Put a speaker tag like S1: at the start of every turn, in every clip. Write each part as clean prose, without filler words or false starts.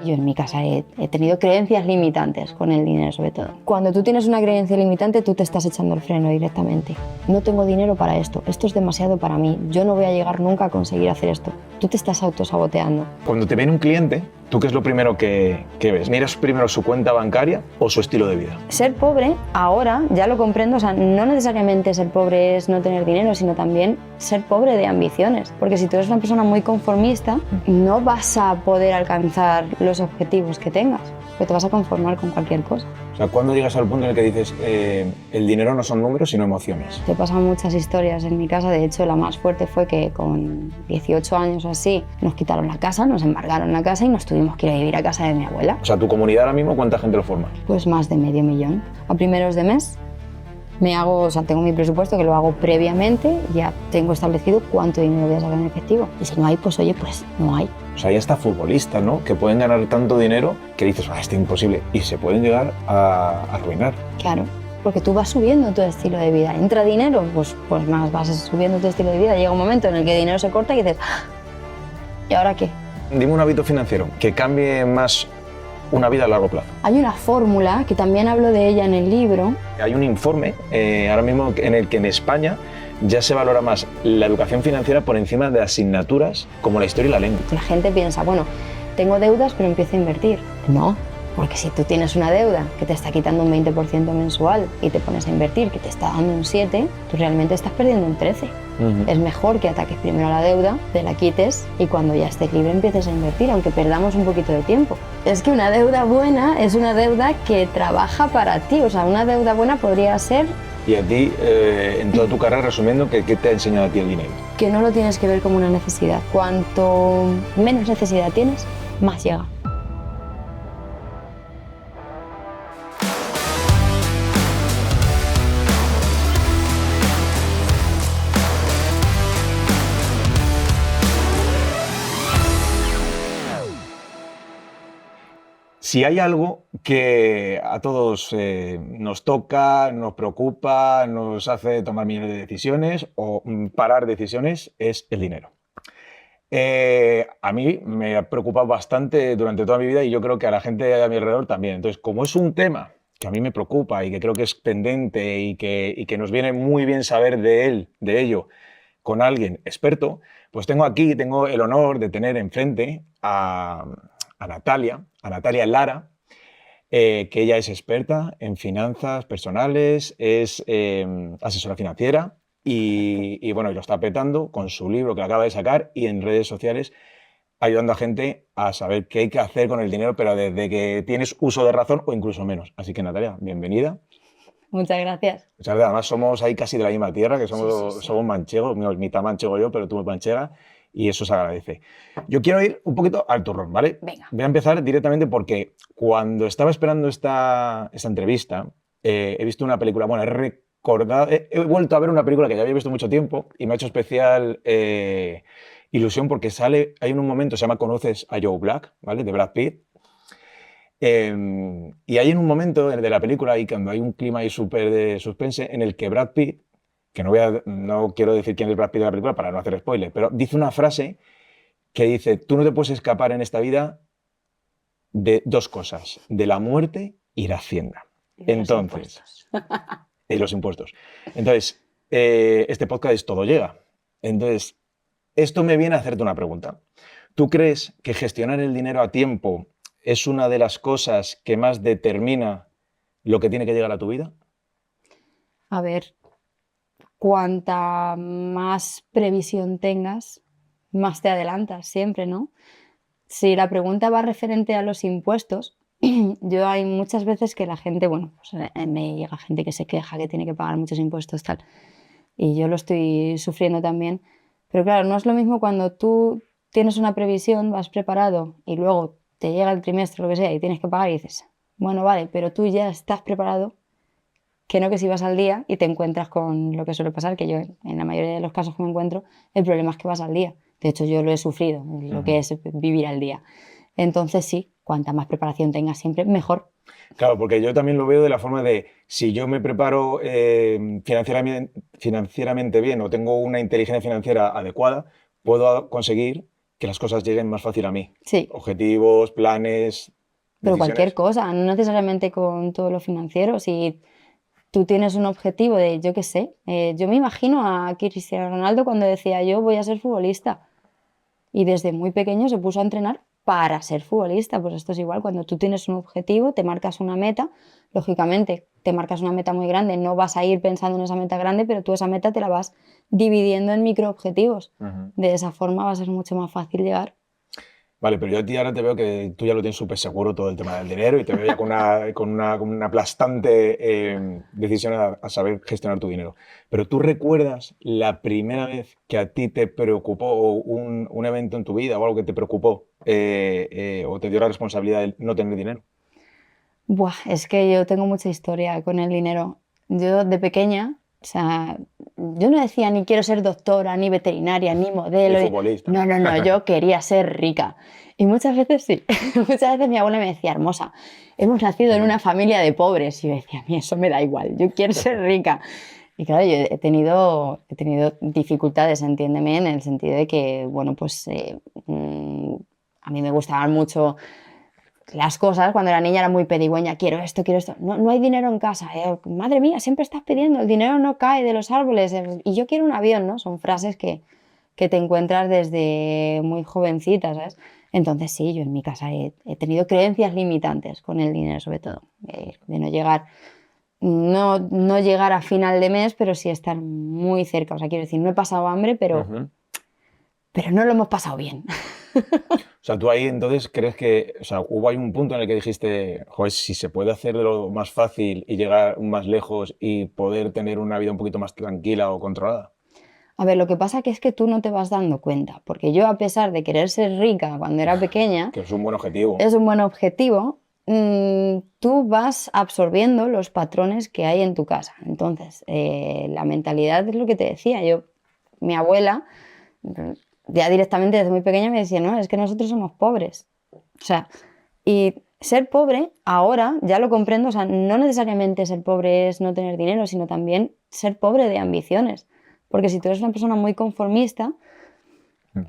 S1: Yo en mi casa he tenido creencias limitantes con el dinero, sobre todo. Cuando tú tienes una creencia limitante, tú te estás echando el freno directamente. No tengo dinero para esto es demasiado para mí, yo no voy a llegar nunca a conseguir hacer esto. Tú te estás autosaboteando.
S2: Cuando te viene un cliente, ¿tú qué es lo primero que ves? ¿Miras primero su cuenta bancaria o su estilo de vida?
S1: Ser pobre, ahora ya lo comprendo, o sea, no necesariamente ser pobre es no tener dinero, sino también ser pobre de ambiciones. Porque si tú eres una persona muy conformista, no vas a poder alcanzar los objetivos que tengas, porque te vas a conformar con cualquier cosa.
S2: O sea, ¿cuándo llegas al punto en el que dices el dinero no son números, sino emociones?
S1: Te pasan muchas historias en mi casa, de hecho la más fuerte fue que con 18 años o así nos quitaron la casa, nos embargaron la casa y nos tuvimos que ir a vivir a casa de mi abuela.
S2: O sea, ¿tu comunidad ahora mismo cuánta gente lo forma?
S1: Pues más de medio millón. A primeros de mes tengo mi presupuesto que lo hago previamente, ya tengo establecido cuánto dinero voy a sacar en efectivo. Y si no hay, pues oye, pues no hay.
S2: O sea, hay hasta futbolistas, ¿no? Que pueden ganar tanto dinero que dices, esto es imposible. Y se pueden llegar a arruinar.
S1: Claro, porque tú vas subiendo tu estilo de vida. Entra dinero, pues más vas subiendo tu estilo de vida. Llega un momento en el que el dinero se corta y dices, ¿y ahora qué?
S2: Dime un hábito financiero que cambie más una vida a largo plazo.
S1: Hay una fórmula, que también hablo de ella en el libro.
S2: Hay un informe ahora mismo en el que en España ya se valora más la educación financiera por encima de asignaturas como la historia y la lengua.
S1: La gente piensa, bueno, tengo deudas pero empiezo a invertir. No, porque si tú tienes una deuda que te está quitando un 20% mensual y te pones a invertir que te está dando un 7%, tú realmente estás perdiendo un 13%. Es mejor que ataques primero a la deuda, te la quites y cuando ya estés libre empieces a invertir, aunque perdamos un poquito de tiempo. Es que una deuda buena es una deuda que trabaja para ti, o sea, una deuda buena podría ser...
S2: Y a ti, en toda tu carrera, resumiendo, ¿qué te ha enseñado a ti el dinero?
S1: Que no lo tienes que ver como una necesidad. Cuanto menos necesidad tienes, más llega.
S2: Si hay algo que a todos nos toca, nos preocupa, nos hace tomar millones de decisiones o parar decisiones, es el dinero. A mí me ha preocupado bastante durante toda mi vida y yo creo que a la gente a mi alrededor también. Entonces, como es un tema que a mí me preocupa y que creo que es pendente y que nos viene muy bien saber de ello, con alguien experto, pues tengo el honor de tener enfrente a Natalia Lara, que ella es experta en finanzas personales, es asesora financiera y bueno, y lo está petando con su libro que acaba de sacar y en redes sociales ayudando a gente a saber qué hay que hacer con el dinero, pero desde que tienes uso de razón o incluso menos. Así que Natalia, bienvenida.
S1: Muchas gracias.
S2: Muchas gracias. Además somos ahí casi de la misma tierra, que somos manchegos, mitad manchego yo, pero tú eres manchega. Y eso se agradece. Yo quiero ir un poquito al turrón, ¿vale?
S1: Venga.
S2: Voy a empezar directamente porque cuando estaba esperando esta entrevista, he visto una película, bueno, he vuelto a ver una película que ya había visto mucho tiempo y me ha hecho especial ilusión porque hay un momento, se llama Conoces a Joe Black, ¿vale? De Brad Pitt. Y hay en un momento de la película, y cuando hay un clima ahí súper de suspense, en el que Brad Pitt, que no quiero decir quién es Brad Pitt de la película para no hacer spoiler, pero dice una frase que dice, tú no te puedes escapar en esta vida de dos cosas, de la muerte y la hacienda. Entonces, y los impuestos. Entonces, este podcast es Todo Llega. Entonces, esto me viene a hacerte una pregunta. ¿Tú crees que gestionar el dinero a tiempo es una de las cosas que más determina lo que tiene que llegar a tu vida?
S1: A ver, cuanta más previsión tengas, más te adelantas siempre, ¿no? Si la pregunta va referente a los impuestos, yo hay muchas veces que la gente, bueno, pues me llega gente que se queja que tiene que pagar muchos impuestos, tal, y yo lo estoy sufriendo también, pero claro, no es lo mismo cuando tú tienes una previsión, vas preparado y luego te llega el trimestre, lo que sea, y tienes que pagar y dices, bueno, vale, pero tú ya estás preparado, que no que si vas al día y te encuentras con lo que suele pasar, que yo en la mayoría de los casos que me encuentro, el problema es que vas al día. De hecho, yo lo he sufrido, lo que es vivir al día. Entonces sí, cuanta más preparación tengas siempre, mejor.
S2: Claro, porque yo también lo veo de la forma de, si yo me preparo financieramente bien o tengo una inteligencia financiera adecuada, puedo conseguir que las cosas lleguen más fácil a mí.
S1: Sí,
S2: Objetivos, planes,
S1: pero cualquier
S2: decisiones.
S1: cosa, no necesariamente con todo lo financiero. Si tú tienes un objetivo de, yo qué sé, yo me imagino a Cristiano Ronaldo cuando decía yo voy a ser futbolista y desde muy pequeño se puso a entrenar para ser futbolista. Pues esto es igual, cuando tú tienes un objetivo, te marcas una meta, lógicamente te marcas una meta muy grande, no vas a ir pensando en esa meta grande, pero tú esa meta te la vas dividiendo en microobjetivos.
S2: Ujú.
S1: De esa forma va a ser mucho más fácil llegar.
S2: Vale, pero yo a ti ahora te veo que tú ya lo tienes súper seguro todo el tema del dinero y te veo ya con una aplastante decisión a saber gestionar tu dinero. Pero ¿tú recuerdas la primera vez que a ti te preocupó o un evento en tu vida o algo que te preocupó o te dio la responsabilidad de no tener dinero?
S1: Buah, es que yo tengo mucha historia con el dinero. Yo de pequeña, o sea, yo no decía ni quiero ser doctora, ni veterinaria, ni
S2: Ni
S1: modelo.
S2: futbolista.
S1: No, no, no, yo quería ser rica. Y muchas veces sí. Muchas veces mi abuela me decía, hermosa, hemos nacido en una familia de pobres. Y yo decía, a mí eso me da igual, yo quiero ser rica. Y claro, yo he tenido dificultades, entiéndeme, en el sentido de que, bueno, pues a mí me gustaban mucho las cosas. Cuando era niña era muy pedigüeña, quiero esto, quiero esto. No, no hay dinero en casa. Madre mía, siempre estás pidiendo, el dinero no cae de los árboles. Y yo quiero un avión, ¿no? Son frases que te encuentras desde muy jovencita, ¿sabes? Entonces sí, yo en mi casa he tenido creencias limitantes con el dinero, sobre todo. De no llegar, no llegar a final de mes, pero sí estar muy cerca. O sea, quiero decir, no he pasado hambre,
S2: Ujú.
S1: pero no lo hemos pasado bien.
S2: O sea, tú ahí entonces crees que, o sea, hubo ahí un punto en el que dijiste, joder, si se puede hacer de lo más fácil y llegar más lejos y poder tener una vida un poquito más tranquila o controlada.
S1: A ver, lo que pasa que es que tú no te vas dando cuenta, porque yo a pesar de querer ser rica cuando era pequeña,
S2: Que es un buen objetivo.
S1: es un buen objetivo, tú vas absorbiendo los patrones que hay en tu casa. Entonces, la mentalidad es lo que te decía. Mi abuela, mm, ya directamente desde muy pequeña me decía, no, es que nosotros somos pobres. O sea, y ser pobre ahora ya lo comprendo, o sea, no necesariamente ser pobre es no tener dinero, sino también ser pobre de ambiciones. Porque si tú eres una persona muy conformista,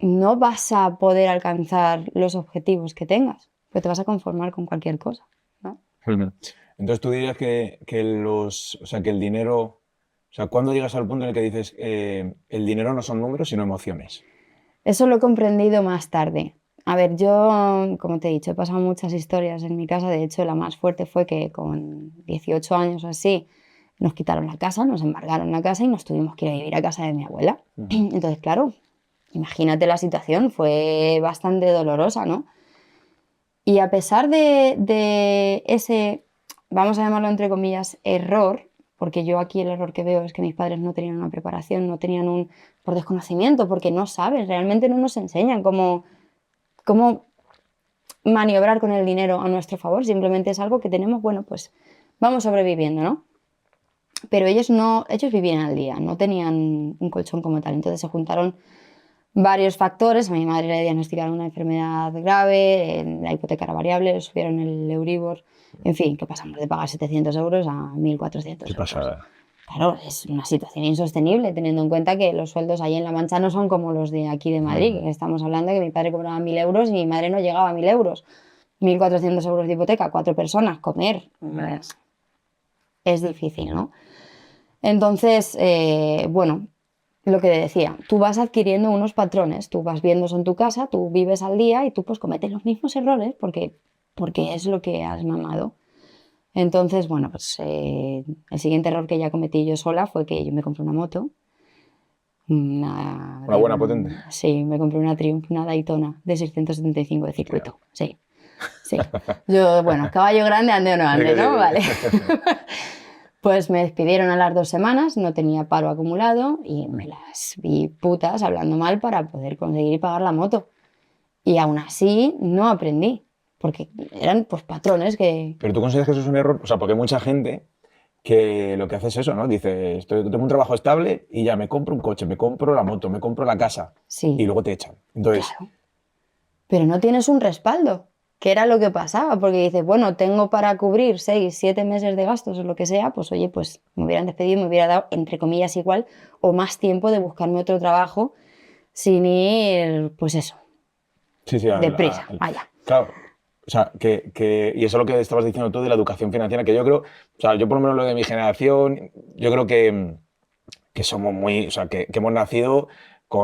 S1: no vas a poder alcanzar los objetivos que tengas, pues te vas a conformar con cualquier cosa, ¿no?
S2: Ujú. Entonces tú dirías o sea, que el dinero, o sea, ¿cuándo llegas al punto en el que dices, el dinero no son números, sino emociones?
S1: Eso lo he comprendido más tarde. A ver, yo, como te he dicho, he pasado muchas historias en mi casa. De hecho, la más fuerte fue que con 18 años o así nos quitaron la casa, nos embargaron la casa y nos tuvimos que ir a vivir a casa de mi abuela.
S2: Ujú.
S1: Entonces, claro, imagínate la situación, fue bastante dolorosa, ¿no? Y a pesar de ese, vamos a llamarlo entre comillas, error, porque yo aquí el error que veo es que mis padres no tenían una preparación, no tenían por desconocimiento, porque no saben, realmente no nos enseñan cómo maniobrar con el dinero a nuestro favor, simplemente es algo que tenemos, bueno, pues vamos sobreviviendo, ¿no? Pero ellos no, ellos vivían al día, no tenían un colchón como tal, entonces se juntaron varios factores. A mi madre le diagnosticaron una enfermedad grave, la hipoteca era variable, le subieron el Euribor, en fin, que pasamos de pagar 700 euros a 1.400
S2: Qué
S1: euros.
S2: pasada.
S1: Claro, es una situación insostenible, teniendo en cuenta que los sueldos ahí en La Mancha no son como los de aquí de Madrid,
S2: Ujú.
S1: que estamos hablando de que mi padre cobraba 1.000 euros y mi madre no llegaba a 1.000 euros. 1.400 euros de hipoteca, 4 personas, comer, es difícil, ¿no? Entonces, bueno, lo que decía, tú vas adquiriendo unos patrones, tú vas viendo eso en tu casa, tú vives al día y tú pues cometes los mismos errores porque es lo que has mamado. Entonces, bueno, pues el siguiente error que ya cometí yo sola fue que yo me compré una moto,
S2: Una buena potente.
S1: sí, me compré una Triumph, una Daytona de 675 de
S2: Hostia.
S1: circuito, sí, sí. Yo, bueno, caballo grande, ande o no
S2: Sí,
S1: ande, ¿no? Vale. Pues me despidieron a las 2 semanas, no tenía paro acumulado y me las vi putas hablando mal para poder conseguir pagar la moto. Y aún así no aprendí, porque eran pues patrones que...
S2: Pero tú consideras que eso es un error, o sea, porque hay mucha gente que lo que hace es eso, ¿no? Dice, tengo un trabajo estable y ya me compro un coche, me compro la moto, me compro la casa y
S1: Sí,
S2: luego te echan. Entonces,
S1: claro, pero no tienes un respaldo, que era lo que pasaba, porque dices, bueno, tengo para cubrir 6, 7 meses de gastos o lo que sea, pues oye, pues me hubieran despedido, me hubiera dado, entre comillas, igual o más tiempo de buscarme otro trabajo sin ir, pues eso,
S2: Sí, sí,
S1: deprisa, vaya.
S2: claro. O sea, y eso es lo que estabas diciendo tú de la educación financiera, que yo creo, o sea, yo por lo menos lo de mi generación, yo creo que somos muy, o sea, que hemos nacido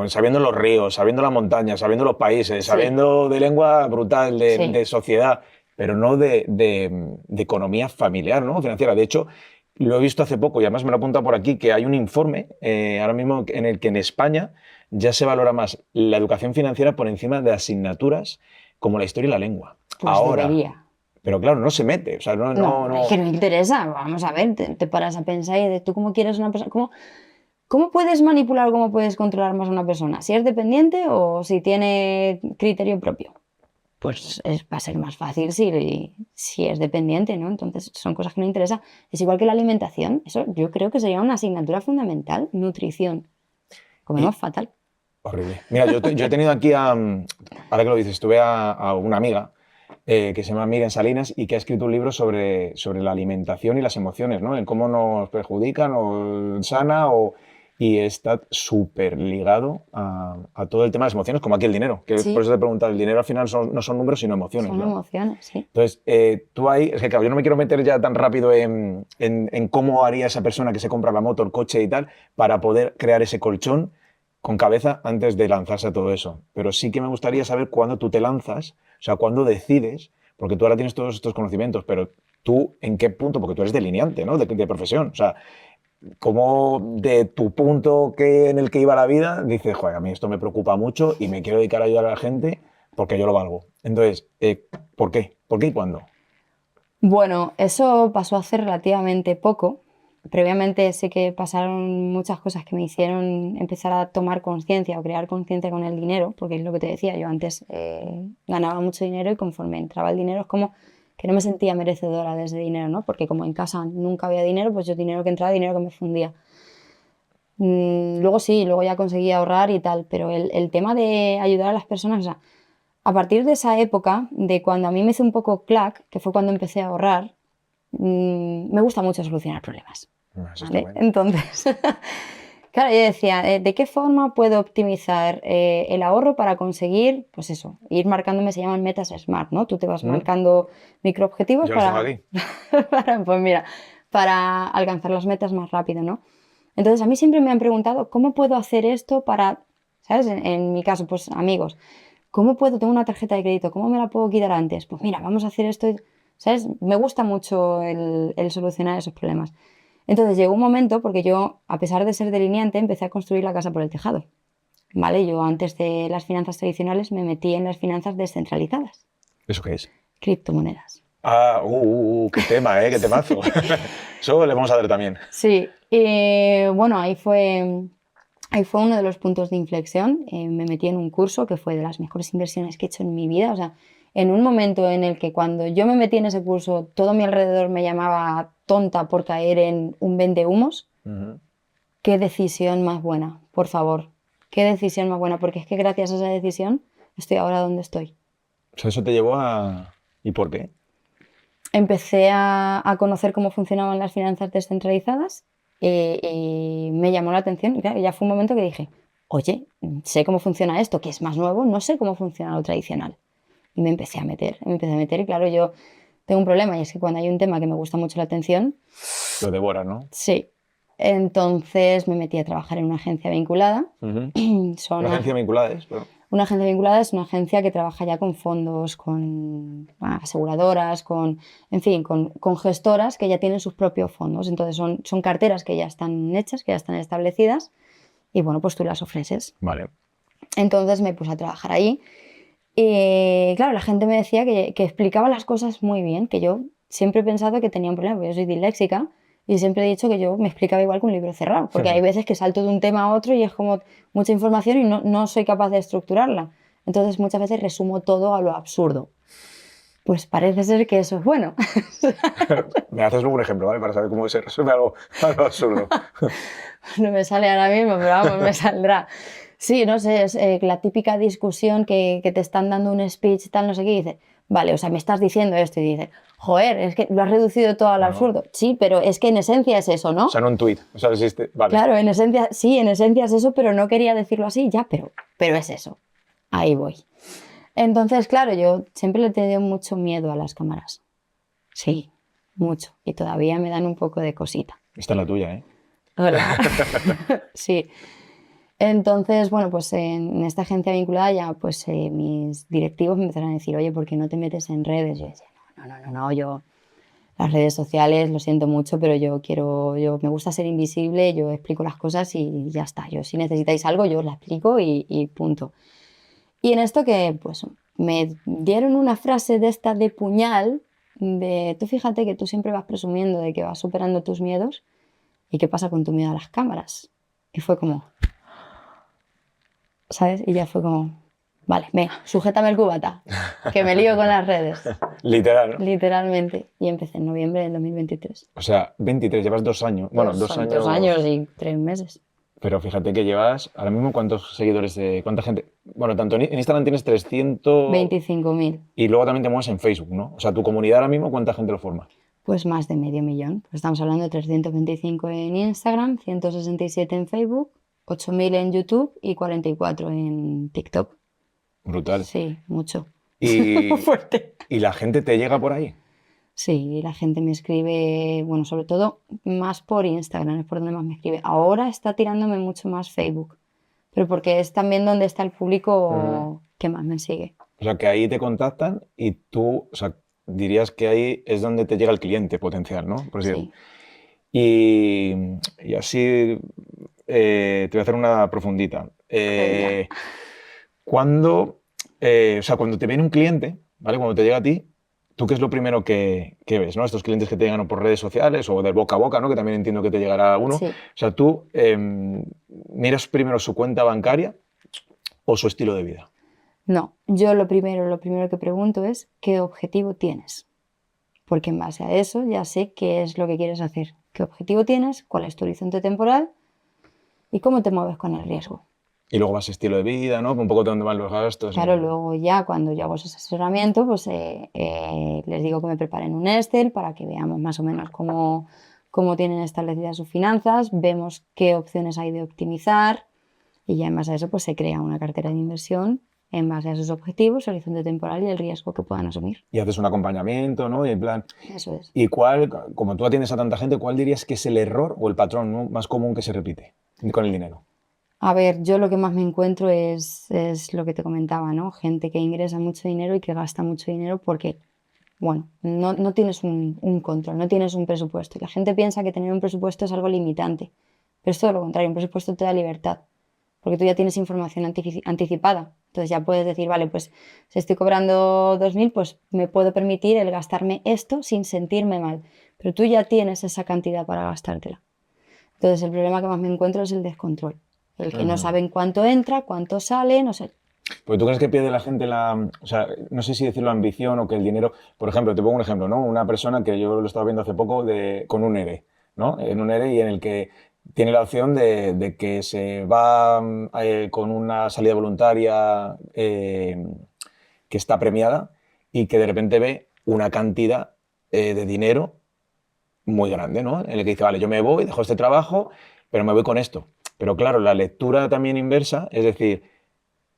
S2: sabiendo los ríos, sabiendo las montañas, sabiendo los países,
S1: Sí,
S2: sabiendo de lengua brutal,
S1: sí.
S2: de sociedad, pero no de economía familiar, ¿no? Financiera. De hecho, lo he visto hace poco y además me lo apunta por aquí, que hay un informe ahora mismo en el que en España ya se valora más la educación financiera por encima de asignaturas como la historia y la lengua.
S1: Pues
S2: Ahora,
S1: debería.
S2: pero claro, no se mete, o sea, no, no,
S1: No, es
S2: no.
S1: que no interesa. Vamos a ver, te paras a pensar y de tú cómo quieres una persona. ¿Cómo puedes manipular o cómo puedes controlar más a una persona? ¿Si es dependiente o si tiene criterio propio? Pues va a ser más fácil si es dependiente, ¿no? Entonces son cosas que no interesan. Es igual que la alimentación. Eso yo creo que sería una asignatura fundamental. Nutrición.
S2: Y,
S1: Comemos fatal.
S2: horrible. Mira, yo he tenido aquí ahora que lo dices, tuve a una amiga que se llama Miriam Salinas y que ha escrito un libro sobre la alimentación y las emociones, ¿no? En cómo nos perjudican o sana y está súper ligado a todo el tema de las emociones, como aquí el dinero, que por
S1: Sí,
S2: eso te he preguntado, el dinero al final no son números, sino emociones,
S1: son
S2: ¿no?
S1: emociones, sí.
S2: Entonces, tú ahí, es que claro, yo no me quiero meter ya tan rápido en cómo haría esa persona que se compra la moto, el coche y tal, para poder crear ese colchón con cabeza antes de lanzarse a todo eso. Pero sí que me gustaría saber cuándo tú te lanzas, o sea, cuándo decides, porque tú ahora tienes todos estos conocimientos, pero tú en qué punto, porque tú eres delineante, ¿no? De profesión, o sea, cómo de tu punto en el que iba la vida, dices, joder, a mí esto me preocupa mucho y me quiero dedicar a ayudar a la gente porque yo lo valgo. Entonces, ¿por qué? ¿Por qué y cuándo?
S1: Bueno, eso pasó hace relativamente poco. Previamente sé que pasaron muchas cosas que me hicieron empezar a tomar conciencia o crear conciencia con el dinero, porque es lo que te decía, yo antes ganaba mucho dinero y conforme entraba el dinero es como que no me sentía merecedora de ese dinero, ¿no? Porque como en casa nunca había dinero, pues yo dinero que entraba, dinero que me fundía. Luego sí, luego ya conseguí ahorrar y tal, pero el tema de ayudar a las personas, o sea, a partir de esa época, de cuando a mí me hizo un poco clac, que fue cuando empecé a ahorrar, me gusta mucho solucionar problemas,
S2: Eso está
S1: ¿vale?
S2: bueno.
S1: Entonces, claro, yo decía, ¿de qué forma puedo optimizar el ahorro para conseguir, pues eso, ir marcándome, se llaman metas SMART, ¿no? Tú te vas
S2: ¿Mm?
S1: marcando microobjetivos
S2: Yo los tengo aquí.
S1: pues mira, para alcanzar las metas más rápido, ¿no? Entonces, a mí siempre me han preguntado, ¿cómo puedo hacer esto para, ¿sabes? En mi caso, pues amigos, ¿cómo puedo? Tengo una tarjeta de crédito, ¿cómo me la puedo quitar antes? Pues mira, vamos a hacer esto, ¿sabes? Me gusta mucho el solucionar esos problemas. Entonces llegó un momento, porque yo, a pesar de ser delineante, empecé a construir la casa por el tejado, ¿vale? Yo antes de las finanzas tradicionales me metí en las finanzas descentralizadas,
S2: ¿Eso qué es?
S1: criptomonedas.
S2: Ah, qué tema, qué temazo. Eso le vamos a dar también.
S1: Sí, bueno, ahí fue uno de los puntos de inflexión. Me metí en un curso que fue de las mejores inversiones que he hecho en mi vida. O sea, en un momento en el que cuando yo me metí en ese curso, todo mi alrededor me llamaba tonta por caer en un vendehumos.
S2: Ujú.
S1: Qué decisión más buena, por favor. Qué decisión más buena, porque es que gracias a esa decisión estoy ahora donde estoy.
S2: O sea, eso te llevó a... ¿Y por qué?
S1: Empecé a conocer cómo funcionaban las finanzas descentralizadas y me llamó la atención. Y claro, ya fue un momento que dije, oye, sé cómo funciona esto, que es más nuevo, no sé cómo funciona lo tradicional. Y me empecé a meter y claro, yo tengo un problema y es que cuando hay un tema que me gusta mucho la atención,
S2: Lo devora, ¿no?
S1: sí. Entonces me metí a trabajar en una agencia vinculada.
S2: Ujú.
S1: Son
S2: Una agencia vinculada es, pero...
S1: Una agencia vinculada es una agencia que trabaja ya con fondos, con aseguradoras, en fin, con gestoras que ya tienen sus propios fondos. Entonces son carteras que ya están hechas, que ya están establecidas y bueno, pues tú las ofreces.
S2: Vale.
S1: Entonces me puse a trabajar ahí y claro, la gente me decía que explicaba las cosas muy bien, que yo siempre he pensado que tenía un problema, porque yo soy disléxica y siempre he dicho que yo me explicaba igual que un libro cerrado, porque hay veces que salto de un tema a otro y es como mucha información y no soy capaz de estructurarla. Entonces muchas veces resumo todo a lo absurdo. Pues parece ser que eso es bueno.
S2: Me haces luego un ejemplo, ¿vale? Para saber cómo se resuelve algo absurdo.
S1: No me sale ahora mismo, pero vamos, me saldrá. Sí, no sé, es la típica discusión que te están dando un speech, tal, no sé qué, y dice, vale, o sea, me estás diciendo esto, y dice, joder, es que lo has reducido todo al
S2: No, no.
S1: absurdo. Sí, pero es que en esencia es eso,
S2: O
S1: ¿no?
S2: sea, no un tuit. O sea, existe... Vale.
S1: Claro, en esencia, sí, en esencia es eso, pero no quería decirlo así, ya, pero es eso. Ahí voy. Entonces, claro, yo siempre le he tenido mucho miedo a las cámaras. Sí, mucho. Y todavía me dan un poco de cosita.
S2: Esta es la tuya, ¿eh?
S1: Hola. Sí. Entonces, bueno, pues en esta agencia vinculada ya pues mis directivos me empezaron a decir, oye, ¿por qué no te metes en redes? Yo decía, no, yo las redes sociales, lo siento mucho, pero yo me gusta ser invisible, yo explico las cosas y ya está. Yo si necesitáis algo, yo os la explico y punto. Y en esto que pues me dieron una frase de esta de puñal, de tú fíjate que tú siempre vas presumiendo de que vas superando tus miedos y qué pasa con tu miedo a las cámaras. Y fue como, ¿sabes? Y ya fue como, vale, venga, sujétame el cubata, que me lío con las redes.
S2: Literal, ¿no?
S1: Literalmente. Y empecé en noviembre del 2023.
S2: O sea, 23, llevas 2 años. Bueno, dos años.
S1: 2 años y 3 meses.
S2: Pero fíjate que llevas, ahora mismo, ¿cuántos seguidores cuánta gente? Bueno, tanto en Instagram tienes 300
S1: 25.000.
S2: y luego también te mueves en Facebook, ¿no? O sea, tu comunidad ahora mismo, ¿cuánta gente lo forma?
S1: Pues más de medio millón. Pues estamos hablando de 325 en Instagram, 167 en Facebook, 8.000 en YouTube y 44 en TikTok.
S2: Brutal.
S1: Sí, mucho.
S2: Y,
S1: Fuerte.
S2: y la gente te llega por ahí.
S1: Sí, la gente me escribe, bueno, sobre todo más por Instagram, es por donde más me escribe. Ahora está tirándome mucho más Facebook, pero porque es también donde está el público que más me sigue.
S2: O sea, que ahí te contactan y tú, o sea, dirías que ahí es donde te llega el cliente potencial, ¿no? Por así decirlo.
S1: Sí.
S2: Y así te voy a hacer una profundita.
S1: Venga.
S2: O sea, cuando te viene un cliente, ¿vale? Cuando te llega a ti, ¿tú qué es lo primero que ves, ¿no? Estos clientes que te llegan o por redes sociales o del boca a boca, ¿no? Que también entiendo que te llegará uno.
S1: Sí.
S2: O sea, tú miras primero su cuenta bancaria o su estilo de vida.
S1: No, yo lo primero que pregunto es ¿qué objetivo tienes? Porque en base a eso ya sé qué es lo que quieres hacer. ¿Qué objetivo tienes? ¿Cuál es tu horizonte temporal? ¿Y cómo te mueves con el riesgo?
S2: Y luego vas estilo de vida, ¿no? Un poco de dónde van los gastos.
S1: Claro, luego ya cuando yo hago ese asesoramiento, pues les digo que me preparen un Excel para que veamos más o menos cómo tienen establecidas sus finanzas, vemos qué opciones hay de optimizar y ya en base a eso pues se crea una cartera de inversión en base a sus objetivos, horizonte temporal y el riesgo que puedan asumir.
S2: Y haces un acompañamiento, ¿no? Y en plan...
S1: Eso es.
S2: ¿Y cuál, como tú atiendes a tanta gente, cuál dirías que es el error o el patrón, ¿no?, más común que se repite con el dinero?
S1: A ver, yo lo que más me encuentro es lo que te comentaba, ¿no? Gente que ingresa mucho dinero y que gasta mucho dinero porque, bueno, no tienes un control, no tienes un presupuesto. Y la gente piensa que tener un presupuesto es algo limitante, pero es todo lo contrario, un presupuesto te da libertad, porque tú ya tienes información anticipada. Entonces ya puedes decir, vale, pues si estoy cobrando 2.000, pues me puedo permitir el gastarme esto sin sentirme mal, pero tú ya tienes esa cantidad para gastártela. Entonces el problema que más me encuentro es el descontrol. El que no saben cuánto entra, cuánto sale, no sé.
S2: Pues tú crees que pierde la gente o sea, no sé si decirlo ambición o que el dinero, por ejemplo, te pongo un ejemplo, ¿no? Una persona que yo lo estaba viendo hace poco con un ERE, ¿no? En un ERE y en el que tiene la opción de que se va con una salida voluntaria que está premiada y que de repente ve una cantidad de dinero muy grande, ¿no? En el que dice, vale, yo me voy, dejo este trabajo, pero me voy con esto. Pero claro, la lectura también inversa, es decir,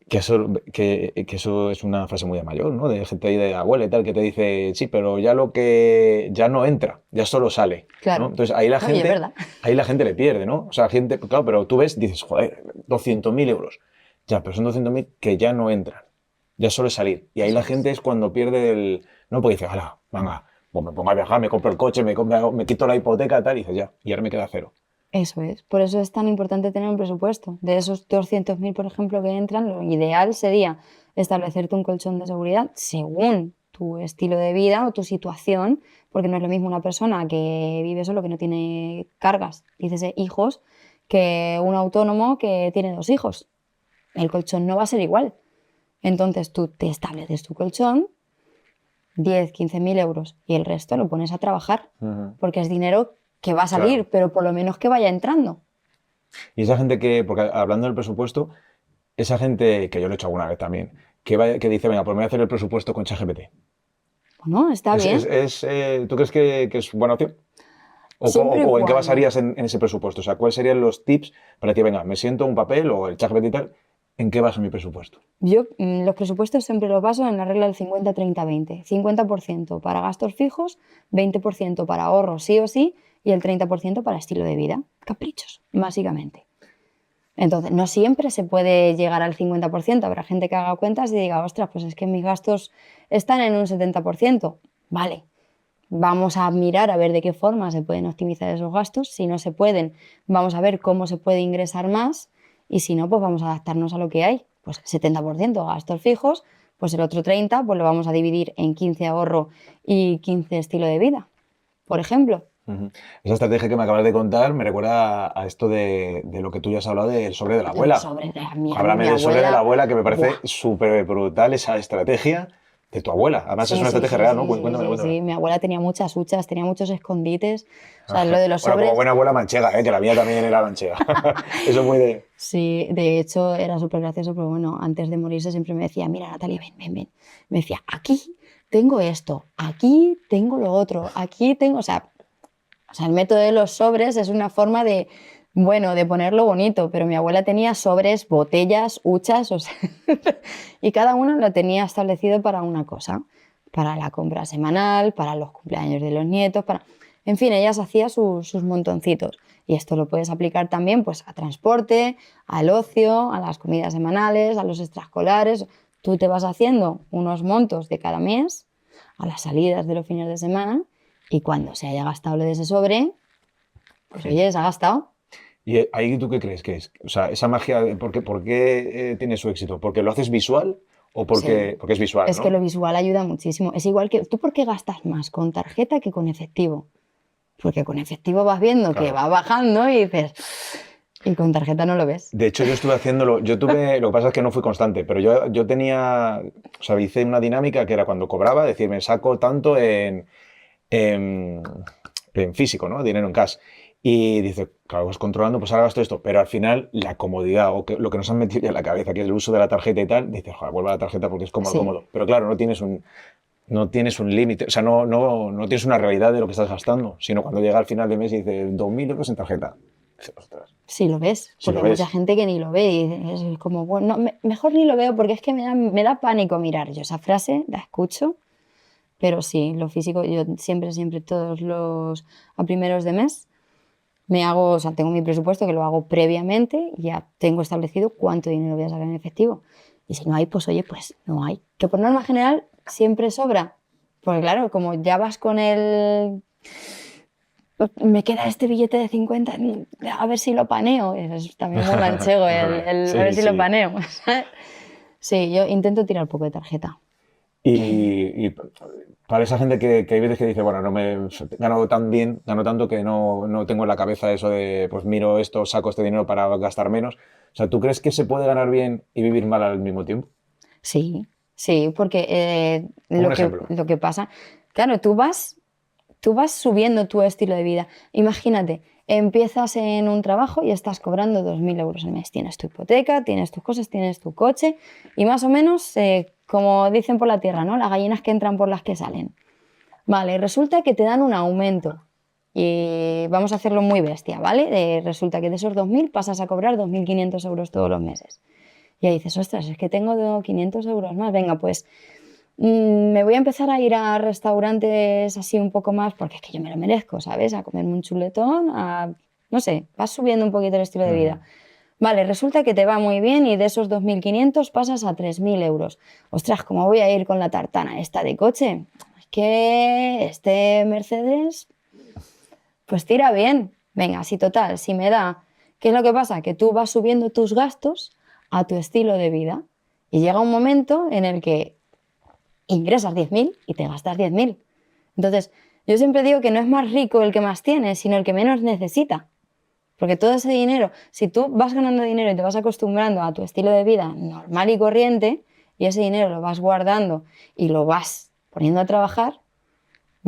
S2: que eso es una frase muy de mayor, ¿no? De gente ahí de abuela y tal, que te dice, sí, pero ya lo que ya no entra, ya solo sale.
S1: Claro.
S2: ¿no? Entonces ahí la
S1: Oye,
S2: gente,
S1: ¿verdad?
S2: ahí la gente le pierde, ¿no? O sea, gente, claro, pero tú ves, dices, joder, 200.000 euros. Ya, pero son 200.000 que ya no entran, ya solo es salir. Y ahí la gente es cuando pierde no, porque dice, hala, venga, pues me pongo a viajar, me compro el coche, me quito la hipoteca, tal, y dices, ya, y ahora me queda cero.
S1: Eso es. Por eso es tan importante tener un presupuesto. De esos 200.000, por ejemplo, que entran, lo ideal sería establecerte un colchón de seguridad según tu estilo de vida o tu situación, porque no es lo mismo una persona que vive solo, que no tiene cargas, dices hijos, que un autónomo que tiene 2 hijos. El colchón no va a ser igual. Entonces tú te estableces tu colchón, 10, 15.000 euros, y el resto lo pones a trabajar, porque es dinero que va a salir,
S2: Claro.
S1: pero por lo menos que vaya entrando.
S2: Y esa gente porque hablando del presupuesto, esa gente, que yo lo he hecho alguna vez también, que dice, venga, pues me voy a hacer el presupuesto con ChatGPT.
S1: Bueno, está bien.
S2: ¿Tú crees que es buena opción?
S1: Siempre y
S2: ¿O en qué
S1: cuando.
S2: basarías en ese presupuesto? O sea, ¿cuáles serían los tips para decir, venga, me siento un papel o el ChatGPT y tal, ¿En qué baso mi presupuesto?
S1: Yo los presupuestos siempre los baso en la regla del 50-30-20. 50% para gastos fijos, 20% para ahorros sí o sí y el 30% para estilo de vida. Caprichos, básicamente. Entonces, no siempre se puede llegar al 50%. Habrá gente que haga cuentas y diga, ostras, pues es que mis gastos están en un 70%. Vale, vamos a mirar a ver de qué forma se pueden optimizar esos gastos. Si no se pueden, vamos a ver cómo se puede ingresar más y si no, pues vamos a adaptarnos a lo que hay. Pues 70% gastos fijos, pues el otro 30% pues lo vamos a dividir en 15 ahorro y 15 estilo de vida, por ejemplo.
S2: Ujú. Esa estrategia que me acabas de contar me recuerda a esto de lo que tú ya has hablado del sobre de la
S1: El
S2: abuela.
S1: sobre de
S2: Háblame
S1: mi
S2: del sobre de la
S1: abuela,
S2: abuela, que me parece
S1: ¡buah!
S2: súper brutal esa estrategia de tu abuela. Además es
S1: Sí,
S2: una
S1: sí,
S2: estrategia
S1: sí,
S2: real, ¿no?
S1: sí, sí,
S2: Cuéntame,
S1: sí,
S2: cuéntame.
S1: sí. Mi abuela tenía muchas huchas, tenía muchos escondites. O sea, lo de los
S2: Bueno, como
S1: sobres.
S2: buena abuela manchega, que la mía también era manchega. Eso es muy de...
S1: Sí, de hecho era súper gracioso, pero bueno, antes de morirse siempre me decía, mira Natalia, ven, ven, ven. Me decía, aquí tengo esto, aquí tengo lo otro, aquí tengo, o sea, el método de los sobres es una forma de, bueno, de ponerlo bonito, pero mi abuela tenía sobres, botellas, huchas, o sea, y cada uno lo tenía establecido para una cosa, para la compra semanal, para los cumpleaños de los nietos, para... En fin, ella se hacía sus montoncitos. Y esto lo puedes aplicar también pues, a transporte, al ocio, a las comidas semanales, a los extraescolares. Tú te vas haciendo unos montos de cada mes, a las salidas de los fines de semana, y cuando se haya gastado lo de ese sobre, pues oye, se ha gastado.
S2: ¿Y ahí tú qué crees que es? O sea, esa magia, ¿por qué tiene su éxito? ¿Porque lo haces visual o
S1: Sí,
S2: porque es visual,
S1: es que
S2: ¿no?
S1: lo visual ayuda muchísimo. Es igual que tú, ¿por qué gastas más con tarjeta que con efectivo? Porque con efectivo vas viendo que
S2: Claro.
S1: va bajando y dices, y con tarjeta no lo ves.
S2: De hecho, yo estuve haciéndolo, yo tuve, lo que pasa es que no fui constante, pero yo tenía, o sea, hice una dinámica que era cuando cobraba, decir, me saco tanto en, en físico, ¿no? Dinero en cash. Y dice, claro, vas controlando, pues ahora gasto esto. Pero al final, la comodidad o lo que nos han metido ya en la cabeza, que es el uso de la tarjeta y tal, dices, joder, vuelve a la tarjeta porque es cómodo,
S1: Sí,
S2: cómodo. Pero claro, no tienes un límite, o sea, no tienes una realidad de lo que estás gastando, sino cuando llega al final de mes y dices, 2.000 euros en tarjeta. Dices, ostras,
S1: sí lo ves,
S2: si
S1: porque
S2: lo
S1: hay mucha
S2: ves.
S1: gente que ni lo ve y es como, bueno, no, mejor ni lo veo porque es que me da pánico mirar. Yo esa frase la escucho, pero sí, lo físico, yo siempre, siempre, todos los a primeros de mes me hago, o sea, tengo mi presupuesto que lo hago previamente y ya tengo establecido cuánto dinero voy a sacar en efectivo. Y si no hay, pues oye, pues no hay. Que por norma general siempre sobra. Porque claro, como ya vas con el... Me queda este billete de 50, a ver si lo paneo. Es también muy manchego a ver
S2: Sí,
S1: si lo
S2: sí.
S1: paneo. Sí, yo intento tirar poco de tarjeta.
S2: Y para esa gente que hay veces que dice, bueno, no me gano tan bien, gano tanto que no tengo en la cabeza eso de, pues miro esto, saco este dinero para gastar menos. O sea, ¿tú crees que se puede ganar bien y vivir mal al mismo tiempo?
S1: Sí, sí, porque
S2: Pongo
S1: lo
S2: un
S1: que,
S2: ejemplo.
S1: lo que pasa, claro, tú vas subiendo tu estilo de vida. Imagínate, empiezas en un trabajo y estás cobrando 2.000 euros al mes. Tienes tu hipoteca, tienes tus cosas, tienes tu coche y más o menos, como dicen por la tierra, ¿no? Las gallinas que entran por las que salen. Vale, resulta que te dan un aumento y vamos a hacerlo muy bestia, ¿vale? Resulta que de esos 2.000 pasas a cobrar 2.500 euros todos los meses. Y ahí dices, ostras, es que tengo 500 euros más. Venga, pues me voy a empezar a ir a restaurantes así un poco más, porque es que yo me lo merezco, ¿sabes? A comerme un chuletón, no sé, vas subiendo un poquito el estilo de
S2: Ujú.
S1: vida. Vale, resulta que te va muy bien y de esos 2.500 pasas a 3.000 euros. Ostras, ¿cómo voy a ir con la tartana esta de coche? Es que este Mercedes, pues tira bien. Venga, sí, total, si me da. ¿Qué es lo que pasa? Que tú vas subiendo tus gastos a tu estilo de vida. Y llega un momento en el que ingresas 10.000 y te gastas 10.000. Entonces, yo siempre digo que no es más rico el que más tiene, sino el que menos necesita. Porque todo ese dinero, si tú vas ganando dinero y te vas acostumbrando a tu estilo de vida normal y corriente, y ese dinero lo vas guardando y lo vas poniendo a trabajar,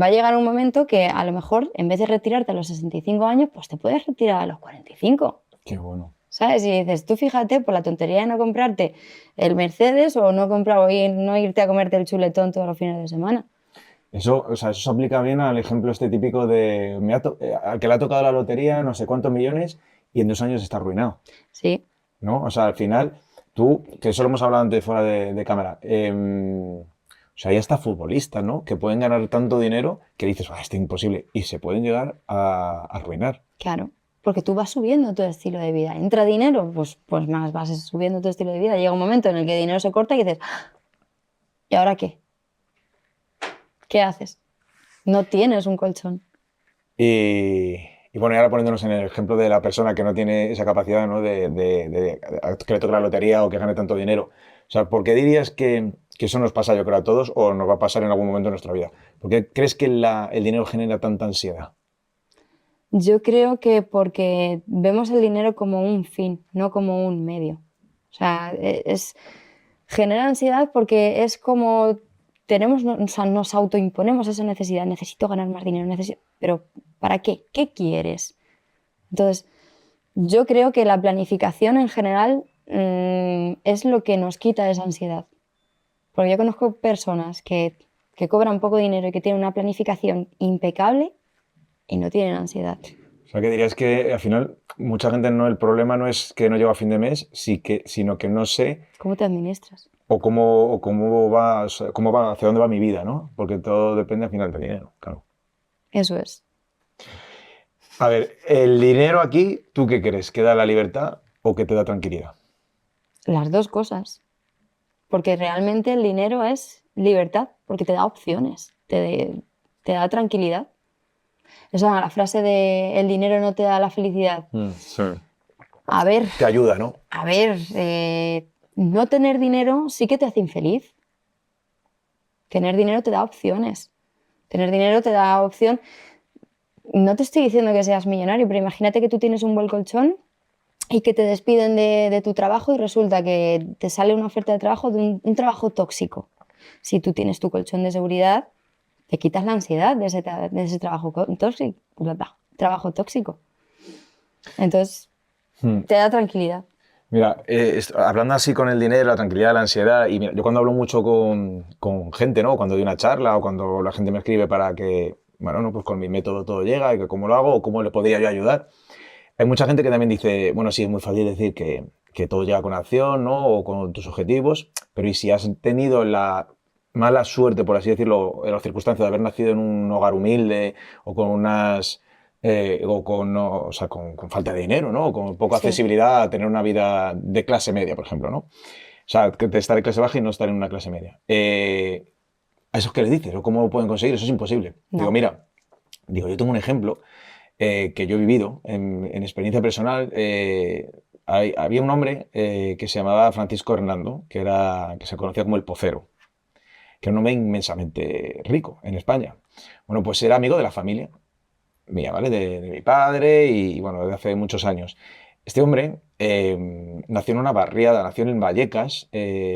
S1: va a llegar un momento que a lo mejor en vez de retirarte a los 65 años, pues te puedes retirar a los 45.
S2: Qué bueno.
S1: ¿Sabes? Y dices, tú fíjate, por la tontería de no comprarte el Mercedes o no comprar o no irte a comerte el chuletón todos los fines de semana.
S2: Eso, o sea, eso se aplica bien al ejemplo este típico de al que le ha tocado la lotería no sé cuántos millones y en 2 años está arruinado.
S1: Sí,
S2: ¿No? O sea, al final, Tú, que eso lo hemos hablado antes fuera de cámara, o sea, hay hasta futbolistas, ¿no? Que pueden ganar tanto dinero que dices, esto es imposible, y se pueden llegar a arruinar.
S1: Claro, porque tú vas subiendo tu estilo de vida. Entra dinero, pues más vas subiendo tu estilo de vida. Llega un momento en el que el dinero se corta y dices, "Ah, ¿y ahora qué? ¿Qué haces? No tienes un colchón".
S2: Y bueno, y ahora poniéndonos en el ejemplo de la persona que no tiene esa capacidad, ¿no? Que le toque la lotería o que gane tanto dinero. O sea, ¿por qué dirías que eso nos pasa, yo creo, a todos o nos va a pasar en algún momento de nuestra vida? ¿Por qué crees que el dinero genera tanta ansiedad?
S1: Yo creo que porque vemos el dinero como un fin, no como un medio. O sea, genera ansiedad porque es como tenemos, o sea, nos autoimponemos esa necesidad. Necesito ganar más dinero, pero ¿para qué? ¿Qué quieres? Entonces, yo creo que la planificación en general es lo que nos quita esa ansiedad. Porque yo conozco personas que cobran poco dinero y que tienen una planificación impecable y no tienen ansiedad.
S2: O sea, que dirías que al final mucha gente no, el problema no es que no llego a fin de mes, sino que no sé
S1: ¿Cómo te administras?
S2: o cómo va, o sea, cómo va, hacia dónde va mi vida, ¿no? Porque todo depende al final del dinero, claro.
S1: Eso es.
S2: A ver, el dinero aquí, ¿tú qué crees? ¿Que da la libertad o que te da tranquilidad?
S1: Las dos cosas. Porque realmente el dinero es libertad, porque te da opciones, te da tranquilidad. Esa la frase de el dinero no te da la felicidad.
S2: Sí.
S1: A ver,
S2: Te ayuda, ¿no?
S1: no tener dinero sí que te hace infeliz. Tener dinero te da opciones. Tener dinero te da opción. No te estoy diciendo que seas millonario, pero imagínate que tú tienes un buen colchón y que te despiden de tu trabajo y resulta que te sale una oferta de trabajo de un trabajo tóxico. Si tú tienes tu colchón de seguridad, te quitas la ansiedad de ese trabajo tóxico. Entonces,
S2: Hmm.
S1: te da tranquilidad.
S2: Mira, hablando así con el dinero, la tranquilidad, la ansiedad, y mira, yo cuando hablo mucho con gente, ¿no? Cuando doy una charla o cuando la gente me escribe para que, bueno, no, pues con mi método todo llega y que cómo lo hago o cómo le podría yo ayudar. Hay mucha gente que también dice, bueno, sí, es muy fácil decir que todo llega con acción, ¿no? O con tus objetivos, pero ¿y si has tenido la mala suerte, por así decirlo, en las circunstancias de haber nacido en un hogar humilde o con unas... o con, no, o sea, con falta de dinero, ¿no? O con poca
S1: Sí.
S2: accesibilidad a tener una vida de clase media, por ejemplo, ¿no? O sea, que de estar en clase baja y no estar en una clase media. ¿A esos qué les dices? ¿O cómo lo pueden conseguir? Eso es imposible. Digo,
S1: No.
S2: mira, yo tengo un ejemplo que yo he vivido en experiencia personal. Había un hombre que se llamaba Francisco Hernando, que se conocía como el Pocero, que era un hombre inmensamente rico en España. Bueno, pues era amigo de la familia mía, ¿vale? De mi padre y, bueno, de hace muchos años. Este hombre nació en una barriada, nació en Vallecas,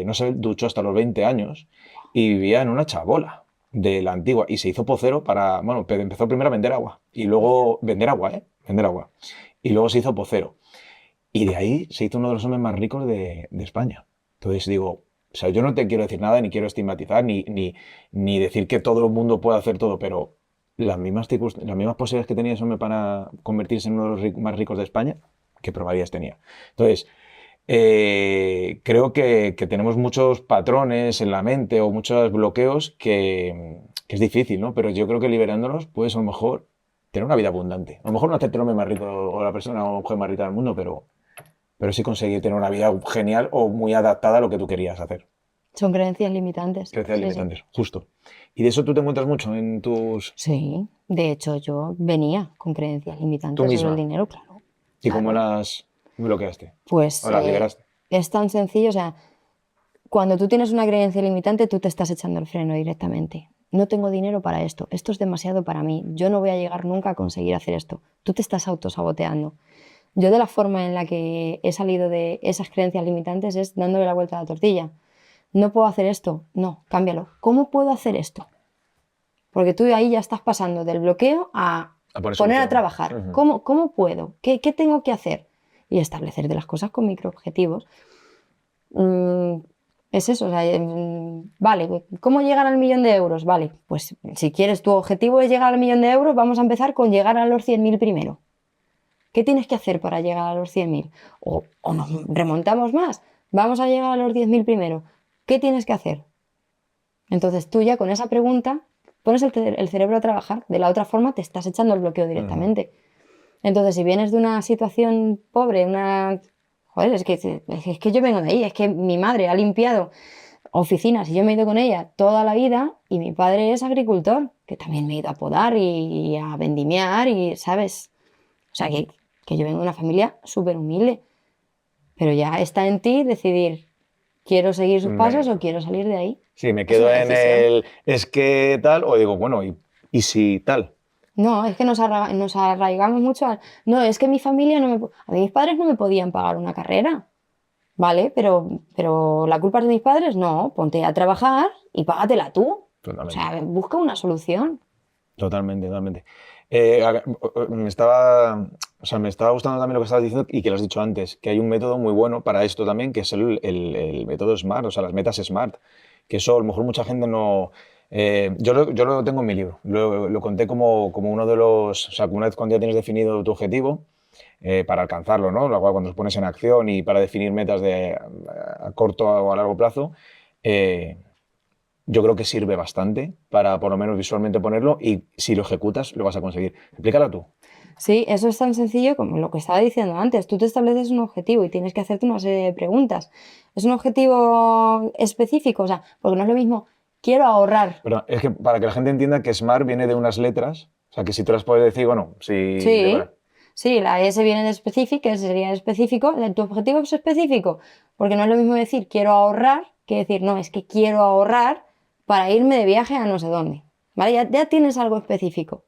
S2: no se duchó hasta los 20 años y vivía en una chabola de la antigua y se hizo pocero para, bueno, pero empezó primero a vender agua y luego vender agua, ¿eh? Vender agua. Y luego se hizo pocero. Y de ahí se hizo uno de los hombres más ricos de España. Entonces digo, o sea, yo no te quiero decir nada, ni quiero estigmatizar, ni decir que todo el mundo puede hacer todo, pero las mismas posibilidades que tenía ese hombre para convertirse en uno de los más ricos de España, ¿qué probabilidades tenía? Entonces, creo que tenemos muchos patrones en la mente o muchos bloqueos que es difícil, ¿no? Pero yo creo que liberándolos puedes a lo mejor tener una vida abundante. A lo mejor no hacerte el hombre más rico o la persona o mujer más rica del mundo, pero sí conseguir tener una vida genial o muy adaptada a lo que tú querías hacer.
S1: Son creencias limitantes.
S2: Creencias
S1: Sí, sí.
S2: limitantes, justo. Y de eso tú te encuentras mucho en tus...
S1: Sí. De hecho, yo venía con creencias
S2: tú
S1: limitantes sobre el
S2: misma.
S1: dinero, claro.
S2: ¿Y cómo
S1: Claro.
S2: las bloqueaste?
S1: Pues
S2: ¿O las liberaste?
S1: es tan sencillo, o sea, cuando tú tienes una creencia limitante, tú te estás echando el freno directamente. No tengo dinero para esto es demasiado para mí, yo no voy a llegar nunca a conseguir hacer esto. Tú te estás autosaboteando. Yo de la forma en la que he salido de esas creencias limitantes es dándole la vuelta a la tortilla. No puedo hacer esto, no, cámbialo. ¿Cómo puedo hacer esto? Porque tú ahí ya estás pasando del bloqueo a
S2: A poner
S1: poner a
S2: solución.
S1: trabajar.
S2: Ujú.
S1: ¿Cómo puedo? ¿Qué tengo que hacer? Y establecer de las cosas con microobjetivos. Mm, es eso, o sea, vale, ¿cómo llegar al 1.000.000 de euros? Vale, pues si quieres tu objetivo es llegar al 1.000.000 de euros, vamos a empezar con llegar a los 100.000 primero. ¿Qué tienes que hacer para llegar a los 100.000? O nos remontamos más. vamos a llegar a los 10.000 primero, ¿qué tienes que hacer? Entonces tú ya con esa pregunta pones el cerebro a trabajar, de la otra forma te estás echando el bloqueo directamente. Entonces, si vienes de una situación pobre, joder, es que yo vengo de ahí, es que mi madre ha limpiado oficinas y yo me he ido con ella toda la vida y mi padre es agricultor, que también me he ido a podar y a vendimiar y, ¿sabes? O sea, que yo vengo de una familia súper humilde, pero ya está en ti decidir, ¿quiero seguir sus pasos o quiero salir de ahí?
S2: Sí, me
S1: Es
S2: quedo
S1: una
S2: en
S1: decisión.
S2: el es que tal, o digo, bueno, ¿y si tal?
S1: No, es que nos arraigamos mucho a... No, es que mi familia no me... A mí mis padres no me podían pagar una carrera, ¿vale? Pero la culpa es de mis padres, no, ponte a trabajar y págatela tú. O
S2: Totalmente.
S1: sea, busca una solución.
S2: Totalmente, totalmente. Me estaba gustando también lo que estabas diciendo y que lo has dicho antes, que hay un método muy bueno para esto también, que es el método SMART, o sea, las metas SMART, que eso a lo mejor mucha gente no... yo lo tengo en mi libro, lo conté como uno de los... O sea, que una vez cuando ya tienes definido tu objetivo, para alcanzarlo, ¿no? Luego cuando te pones en acción y para definir metas a corto o a largo plazo, eh, yo creo que sirve bastante para por lo menos visualmente ponerlo y si lo ejecutas lo vas a conseguir. Explícala tú.
S1: Sí, eso es tan sencillo como lo que estaba diciendo antes. Tú te estableces un objetivo y tienes que hacerte una serie de preguntas. ¿Es un objetivo específico? O sea, porque no es lo mismo, quiero ahorrar.
S2: Pero es que para que la gente entienda que SMART viene de unas letras, o sea que si tú las puedes decir, bueno, si...
S1: Sí, sí, la S viene de específico, ese sería específico. ¿Tu objetivo es específico? Porque no es lo mismo decir quiero ahorrar que decir, no, es que quiero ahorrar para irme de viaje a no sé dónde. ¿Vale? Ya tienes algo específico.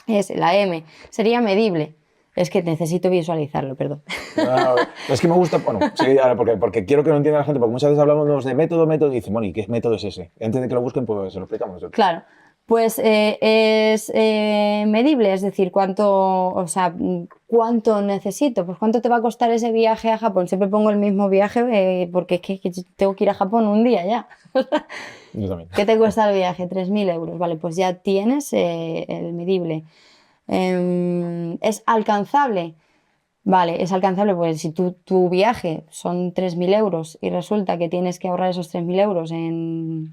S1: Es la M, sería medible. Es que necesito visualizarlo, perdón.
S2: No, es que me gusta, bueno, sí, ahora porque quiero que lo entienda la gente, porque muchas veces hablamos de método, y dicen, bueno, ¿y qué método es ese? Antes de que lo busquen, pues se lo explicamos nosotros.
S1: Claro, pues es medible, es decir, o sea, cuánto necesito, pues cuánto te va a costar ese viaje a Japón. Siempre pongo el mismo viaje porque es que tengo que ir a Japón un día ya.
S2: Yo también.
S1: ¿Qué te cuesta el viaje? 3.000 euros. Vale, pues ya tienes el medible. ¿Es alcanzable? Vale, es alcanzable, pues si tu viaje son 3.000 euros y resulta que tienes que ahorrar esos 3.000 euros en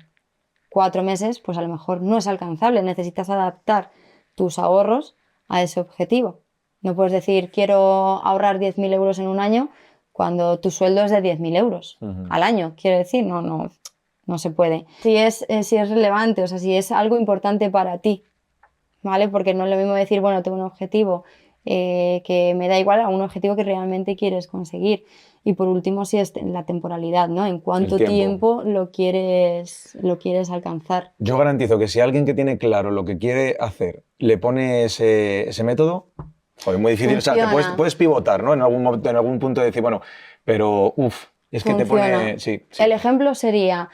S1: 4 meses, pues a lo mejor no es alcanzable. Necesitas adaptar tus ahorros a ese objetivo. No puedes decir, quiero ahorrar 10.000 euros en un año cuando tu sueldo es de 10.000 euros al año. Quiero decir, no se puede. Si es relevante, o sea, si es algo importante para ti, ¿vale? Porque no es lo mismo decir, bueno, tengo un objetivo que me da igual a un objetivo que realmente quieres conseguir. Y por último, si es la temporalidad, ¿no? En
S2: El
S1: cuánto
S2: tiempo.
S1: tiempo lo quieres alcanzar.
S2: Yo garantizo que si alguien que tiene claro lo que quiere hacer le pone ese método, joder, muy difícil. O sea, te puedes,
S1: Funciona,
S2: puedes pivotar, ¿no? En algún punto de decir, bueno, pero uff, es que te
S1: funciona.
S2: pone. Sí, sí.
S1: El ejemplo sería,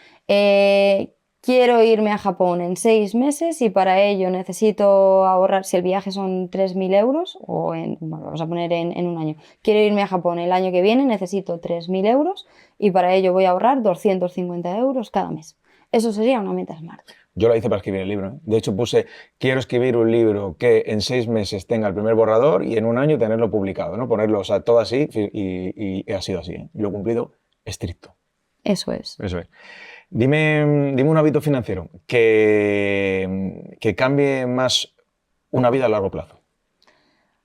S1: quiero irme a Japón en 6 meses y para ello necesito ahorrar, si el viaje son 3.000 euros, bueno, vamos a poner en un año, quiero irme a Japón el año que viene, necesito 3.000 euros y para ello voy a ahorrar 250 euros cada mes. Eso sería una meta SMART.
S2: Yo la hice para escribir el libro, ¿eh? De hecho, puse, quiero escribir un libro que en 6 meses tenga el primer borrador y en un año tenerlo publicado, ¿no? Ponerlo, o sea, todo así y ha sido así, ¿eh? Y lo he cumplido estricto.
S1: Eso es.
S2: Eso es. Dime un hábito financiero que cambie más una vida a largo plazo.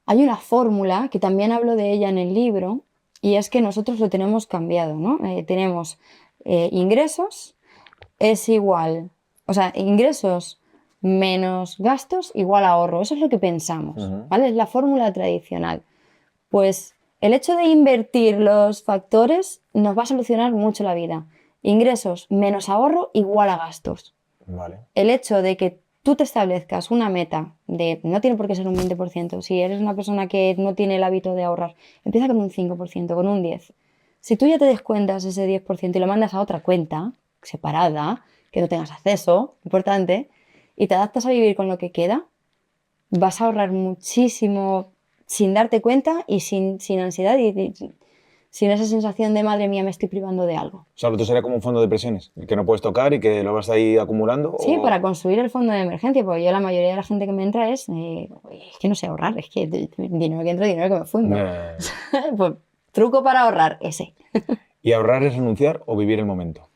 S1: Hay una fórmula que también hablo de ella en el libro y es que nosotros lo tenemos cambiado, ¿no? Tenemos ingresos es igual, o sea, ingresos menos gastos igual ahorro. Eso es lo que pensamos, ¿vale? Es la fórmula tradicional. Pues el hecho de invertir los factores nos va a solucionar mucho la vida. Ingresos menos ahorro igual a gastos.
S2: Vale.
S1: El hecho de que tú te establezcas una meta no tiene por qué ser un 20%, si eres una persona que no tiene el hábito de ahorrar, empieza con un 5%, con un 10%. Si tú ya te descuentas ese 10% y lo mandas a otra cuenta separada, que no tengas acceso, importante, y te adaptas a vivir con lo que queda, vas a ahorrar muchísimo sin darte cuenta y sin ansiedad y sin esa sensación de madre mía, me estoy privando de algo.
S2: O sea, lo otro sería como un fondo de pensiones, el que no puedes tocar y que lo vas ahí acumulando.
S1: Sí, para construir el fondo de emergencia, porque yo la mayoría de la gente que me entra es que no sé ahorrar, es que dinero que entra, dinero que me fundo.
S2: Eh,
S1: Pues truco para ahorrar, ese.
S2: ¿Y ahorrar es renunciar o vivir el momento?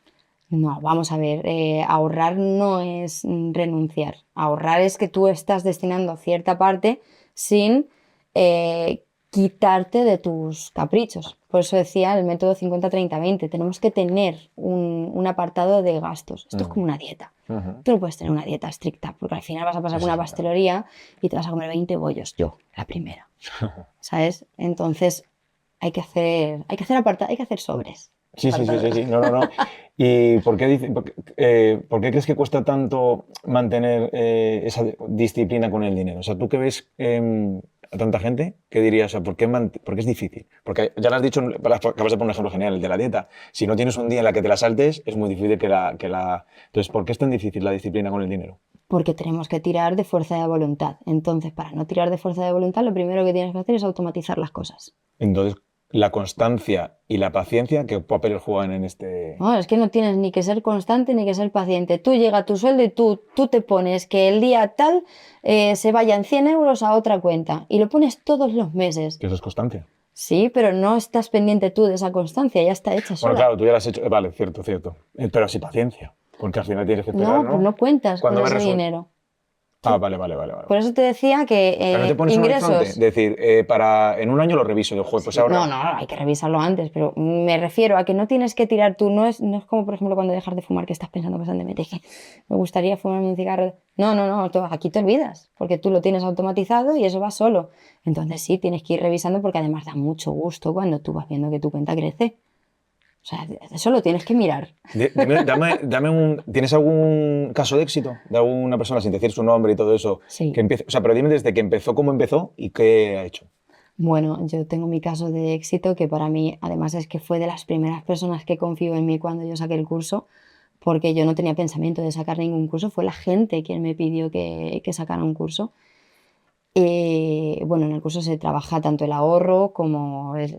S1: No, vamos a ver, ahorrar no es renunciar. Ahorrar es que tú estás destinando cierta parte sin quitarte de tus caprichos. Por eso decía el método 50-30-20. Tenemos que tener un apartado de gastos. Esto es como una dieta. Tú no puedes tener una dieta estricta, porque al final vas a pasar
S2: Sí,
S1: por
S2: sí,
S1: una
S2: sí, claro.
S1: pastelería y te vas a comer 20 bollos. Yo, la primera. ¿Sabes? Entonces hay que hacer sobres.
S2: Sí, sí, sí,
S1: Apartados.
S2: sí, sí. No, no, no. ¿Y por qué crees que cuesta tanto mantener esa disciplina con el dinero? O sea, tú que ves a tanta gente, ¿qué dirías? O sea, ¿por qué es difícil? Porque ya lo has dicho, acabas de poner un ejemplo genial, el de la dieta. Si no tienes un día en la que te la saltes, es muy difícil que la... Entonces, ¿por qué es tan difícil la disciplina con el dinero?
S1: Porque tenemos que tirar de fuerza de voluntad. Entonces, para no tirar de fuerza de voluntad, lo primero que tienes que hacer es automatizar las cosas.
S2: Entonces, la constancia y la paciencia, ¿qué papeles juegan en este...?
S1: No, es que no tienes ni que ser constante ni que ser paciente. Tú llega tu sueldo y tú te pones que el día tal se vayan 100 euros a otra cuenta y lo pones todos los meses.
S2: Que eso es constancia.
S1: Sí, pero no estás pendiente tú de esa constancia, ya está hecha
S2: Bueno,
S1: sola.
S2: claro, tú ya lo has hecho. Vale, cierto, cierto. Pero sí paciencia, porque al final tienes que esperar,
S1: No, pues
S2: ¿no?
S1: no cuentas con
S2: Cuando me
S1: ese
S2: resuelve.
S1: dinero.
S2: Ah,
S1: Tú-
S2: vale, vale, vale, vale,
S1: por
S2: vale.
S1: eso te decía que
S2: Pero no te pones un horizonte,
S1: ingresos.
S2: decir, en un año lo reviso, yo, joder, pues
S1: Sí, no,
S2: ahora.
S1: no, hay que revisarlo antes, pero me refiero a que no tienes que tirar tú, no es como por ejemplo cuando dejas de fumar que estás pensando constantemente que me gustaría fumarme un cigarro. No, no, no, aquí te olvidas, porque tú lo tienes automatizado y eso va solo. Entonces sí, tienes que ir revisando porque además da mucho gusto cuando tú vas viendo que tu cuenta crece. O sea, eso lo tienes que mirar.
S2: ¿Tienes algún caso de éxito de alguna persona, sin decir su nombre y todo eso, que
S1: Sí.
S2: empiece? O sea, pero dime desde que empezó, cómo empezó y qué ha hecho.
S1: Bueno, yo tengo mi caso de éxito que para mí además es que fue de las primeras personas que confió en mí cuando yo saqué el curso, porque yo no tenía pensamiento de sacar ningún curso, fue la gente quien me pidió que sacara un curso. Bueno, en el curso se trabaja tanto el ahorro como el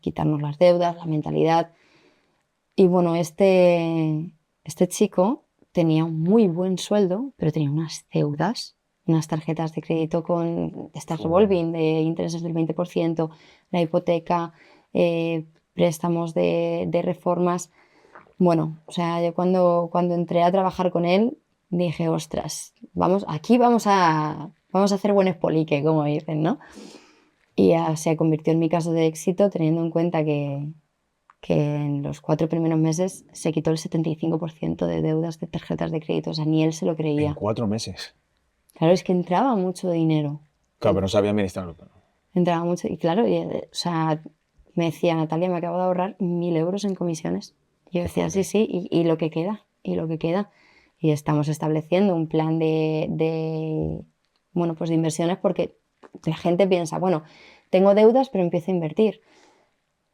S1: quitarnos las deudas, la mentalidad. Y bueno, este chico tenía un muy buen sueldo, pero tenía unas deudas, unas tarjetas de crédito con estas
S2: Fu-
S1: revolving de intereses del 20%, la hipoteca, préstamos de reformas. Bueno, o sea, yo cuando entré a trabajar con él dije, ostras, aquí vamos a hacer buen expolique, como dicen, ¿no? Y ya se convirtió en mi caso de éxito teniendo en cuenta que en los 4 primeros meses se quitó el 75% de deudas de tarjetas de crédito, o sea, ni él se lo
S2: En
S1: creía.
S2: 4 meses.
S1: Claro, es que entraba mucho dinero,
S2: Claro, pero no sabía administrarlo.
S1: entraba mucho, y claro, o sea, me decía, Natalia, me acabo de ahorrar 1.000 euros en comisiones. Y yo
S2: Qué
S1: decía, sí,
S2: fuerte.
S1: sí, y lo que queda, y lo que queda. Y estamos estableciendo un plan bueno, pues de inversiones porque la gente piensa, bueno, tengo deudas, pero empiezo a invertir.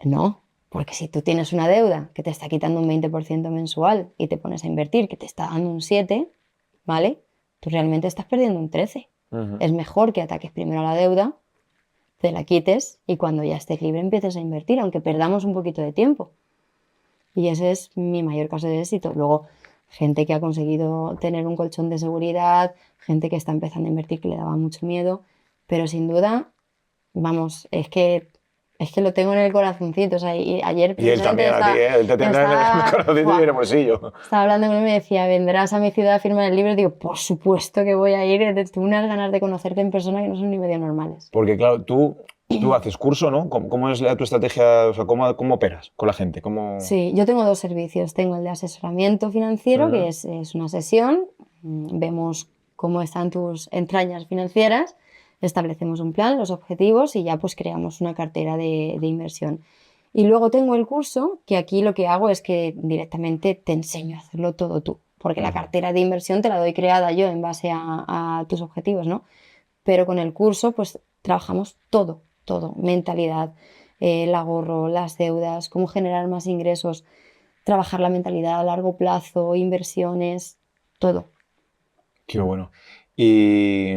S1: No, porque si tú tienes una deuda que te está quitando un 20% mensual y te pones a invertir, que te está dando un 7, ¿vale? Tú realmente estás perdiendo un 13.
S2: Ujú.
S1: Es mejor que ataques primero a la deuda, te la quites y cuando ya estés libre empieces a invertir, aunque perdamos un poquito de tiempo. Y ese es mi mayor caso de éxito. Luego, gente que ha conseguido tener un colchón de seguridad, gente que está empezando a invertir que le daba mucho miedo, pero sin duda, vamos, es que lo tengo en el corazoncito. O sea, y ayer
S2: Y él
S1: precisamente
S2: también a ti, ¿eh? Él te tendrá en el corazoncito y en el bolsillo.
S1: estaba hablando con él y me decía, ¿vendrás a mi ciudad a firmar el libro? Digo, por supuesto que voy a ir. Tengo unas ganas de conocerte en persona que no son ni medio normales.
S2: Porque, claro, tú haces curso, ¿no? ¿Cómo es tu estrategia? O sea, ¿cómo operas con la gente? ¿Cómo...?
S1: Sí, yo tengo dos servicios. Tengo el de asesoramiento financiero, que
S2: Ujú.
S1: es una sesión. Vemos cómo están tus entrañas financieras, establecemos un plan, los objetivos y ya pues creamos una cartera de inversión. Y luego tengo el curso, que aquí lo que hago es que directamente te enseño a hacerlo todo tú, porque la
S2: Ujú.
S1: cartera de inversión te la doy creada yo en base a tus objetivos, ¿no? Pero con el curso pues trabajamos todo, todo, mentalidad, el ahorro, las deudas, cómo generar más ingresos, trabajar la mentalidad a largo plazo, inversiones, todo.
S2: Qué bueno. Y,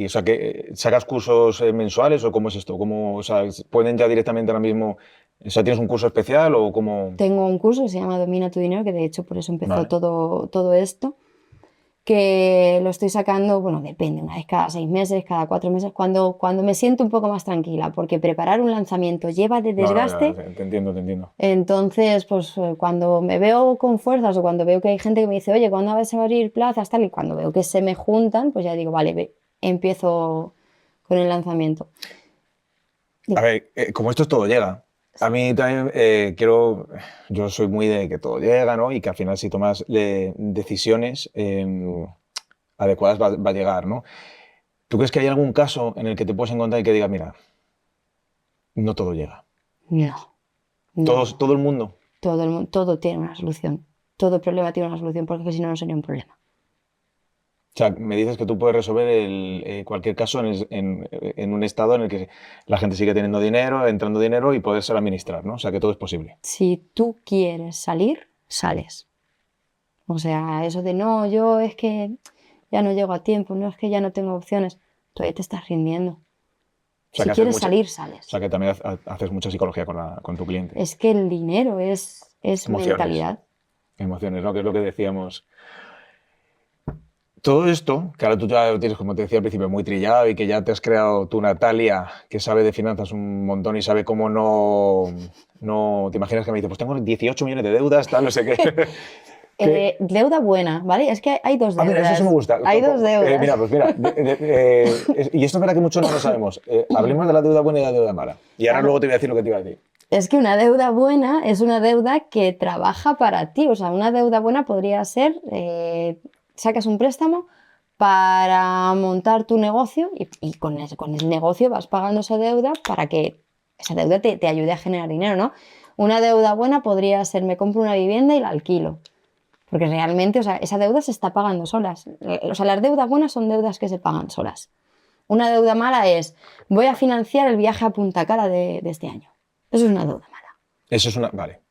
S2: o sea, que ¿sacas cursos mensuales o cómo es esto? O sea, ¿pueden ya directamente ahora mismo? O sea, ¿tienes un curso especial o cómo...?
S1: Tengo un curso que se llama Domina tu dinero, que de hecho por eso empezó
S2: Vale.
S1: todo esto. que lo estoy sacando, bueno, depende, una vez cada 6 meses, cada 4 meses, cuando me siento un poco más tranquila, porque preparar un lanzamiento lleva de
S2: No, no, ya,
S1: desgaste.
S2: te entiendo, te entiendo.
S1: Entonces, pues cuando me veo con fuerzas o cuando veo que hay gente que me dice, oye, ¿cuándo vas a abrir plazas? Tal, y cuando veo que se me juntan, pues ya digo, vale, empiezo con el lanzamiento.
S2: A
S1: Dime.
S2: ver, como esto es todo llega. A mí también yo soy muy de que todo llega, ¿no? Y que al final si tomas decisiones adecuadas va a llegar, ¿no? ¿Tú crees que hay algún caso en el que te puedes encontrar y que digas, mira, no todo llega?
S1: No,
S2: Todos,
S1: no,
S2: todo el mundo.
S1: todo tiene una solución. Todo problema tiene una solución, porque si no, no sería un problema.
S2: O sea, me dices que tú puedes resolver cualquier caso en un estado en el que la gente sigue teniendo dinero, entrando dinero y poderse administrar, ¿no? O sea, que todo es posible.
S1: Si tú quieres salir, sales. O sea, eso de no, yo es que ya no llego a tiempo, no es que ya no tengo opciones, todavía te estás rindiendo.
S2: O sea,
S1: Si
S2: que haces
S1: quieres
S2: mucha,
S1: salir,
S2: o sea,
S1: sales.
S2: que también haces mucha psicología con tu cliente.
S1: Es que el dinero es
S2: Emociones,
S1: mentalidad.
S2: emociones, ¿no? Que es lo que decíamos. Todo esto, que ahora tú ya lo tienes, como te decía al principio, muy trillado y que ya te has creado tu Natalia, que sabe de finanzas un montón y sabe cómo no te imaginas que me dice, pues tengo 18 millones de deudas, tal, no sé qué. Que,
S1: Deuda buena, ¿vale? Es que hay dos
S2: mira, eso sí me
S1: deudas.
S2: gusta.
S1: Hay dos deudas.
S2: Mira, pues mira, y esto es verdad que muchos no lo sabemos. Hablemos de la deuda buena y de la deuda mala. Y ahora
S1: Claro.
S2: luego te voy a decir lo que te iba a decir.
S1: Es que una deuda buena es una deuda que trabaja para ti. O sea, una deuda buena podría ser, sacas un préstamo para montar tu negocio y con el negocio vas pagando esa deuda para que esa deuda te ayude a generar dinero, ¿no? Una deuda buena podría ser, me compro una vivienda y la alquilo. Porque realmente, o sea, esa deuda se está pagando solas. O sea, las deudas buenas son deudas que se pagan solas. Una deuda mala es, voy a financiar el viaje a Punta Cana de este año. Eso es una deuda mala.
S2: Eso es una. Vale.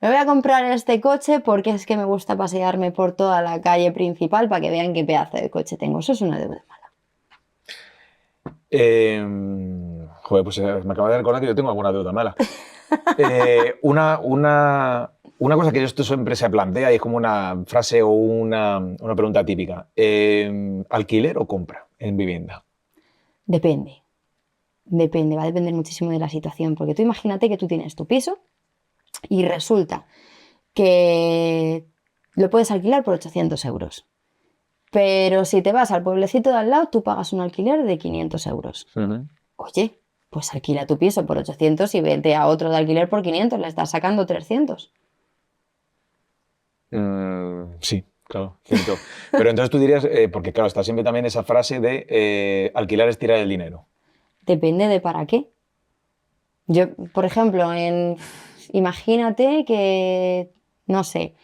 S1: Me voy a comprar este coche porque es que me gusta pasearme por toda la calle principal para que vean qué pedazo de coche tengo. Eso es una deuda mala.
S2: Joder, pues me acabo de recordar que yo tengo alguna deuda mala. Una cosa que esto siempre se plantea y es como una frase o una pregunta típica. ¿Alquiler o compra en vivienda?
S1: Depende. Depende, va a depender muchísimo de la situación. Porque tú imagínate que tú tienes tu piso y resulta que lo puedes alquilar por 800 euros. Pero si te vas al pueblecito de al lado, tú pagas un alquiler de 500 euros.
S2: Ujú.
S1: Oye, pues alquila tu piso por 800 y vete a otro de alquiler por 500, le estás sacando 300.
S2: Sí, claro, cierto. Pero entonces tú dirías, porque claro, está siempre también esa frase de alquilar es tirar el dinero.
S1: Depende de para qué. Yo, por ejemplo, imagínate que, no sé,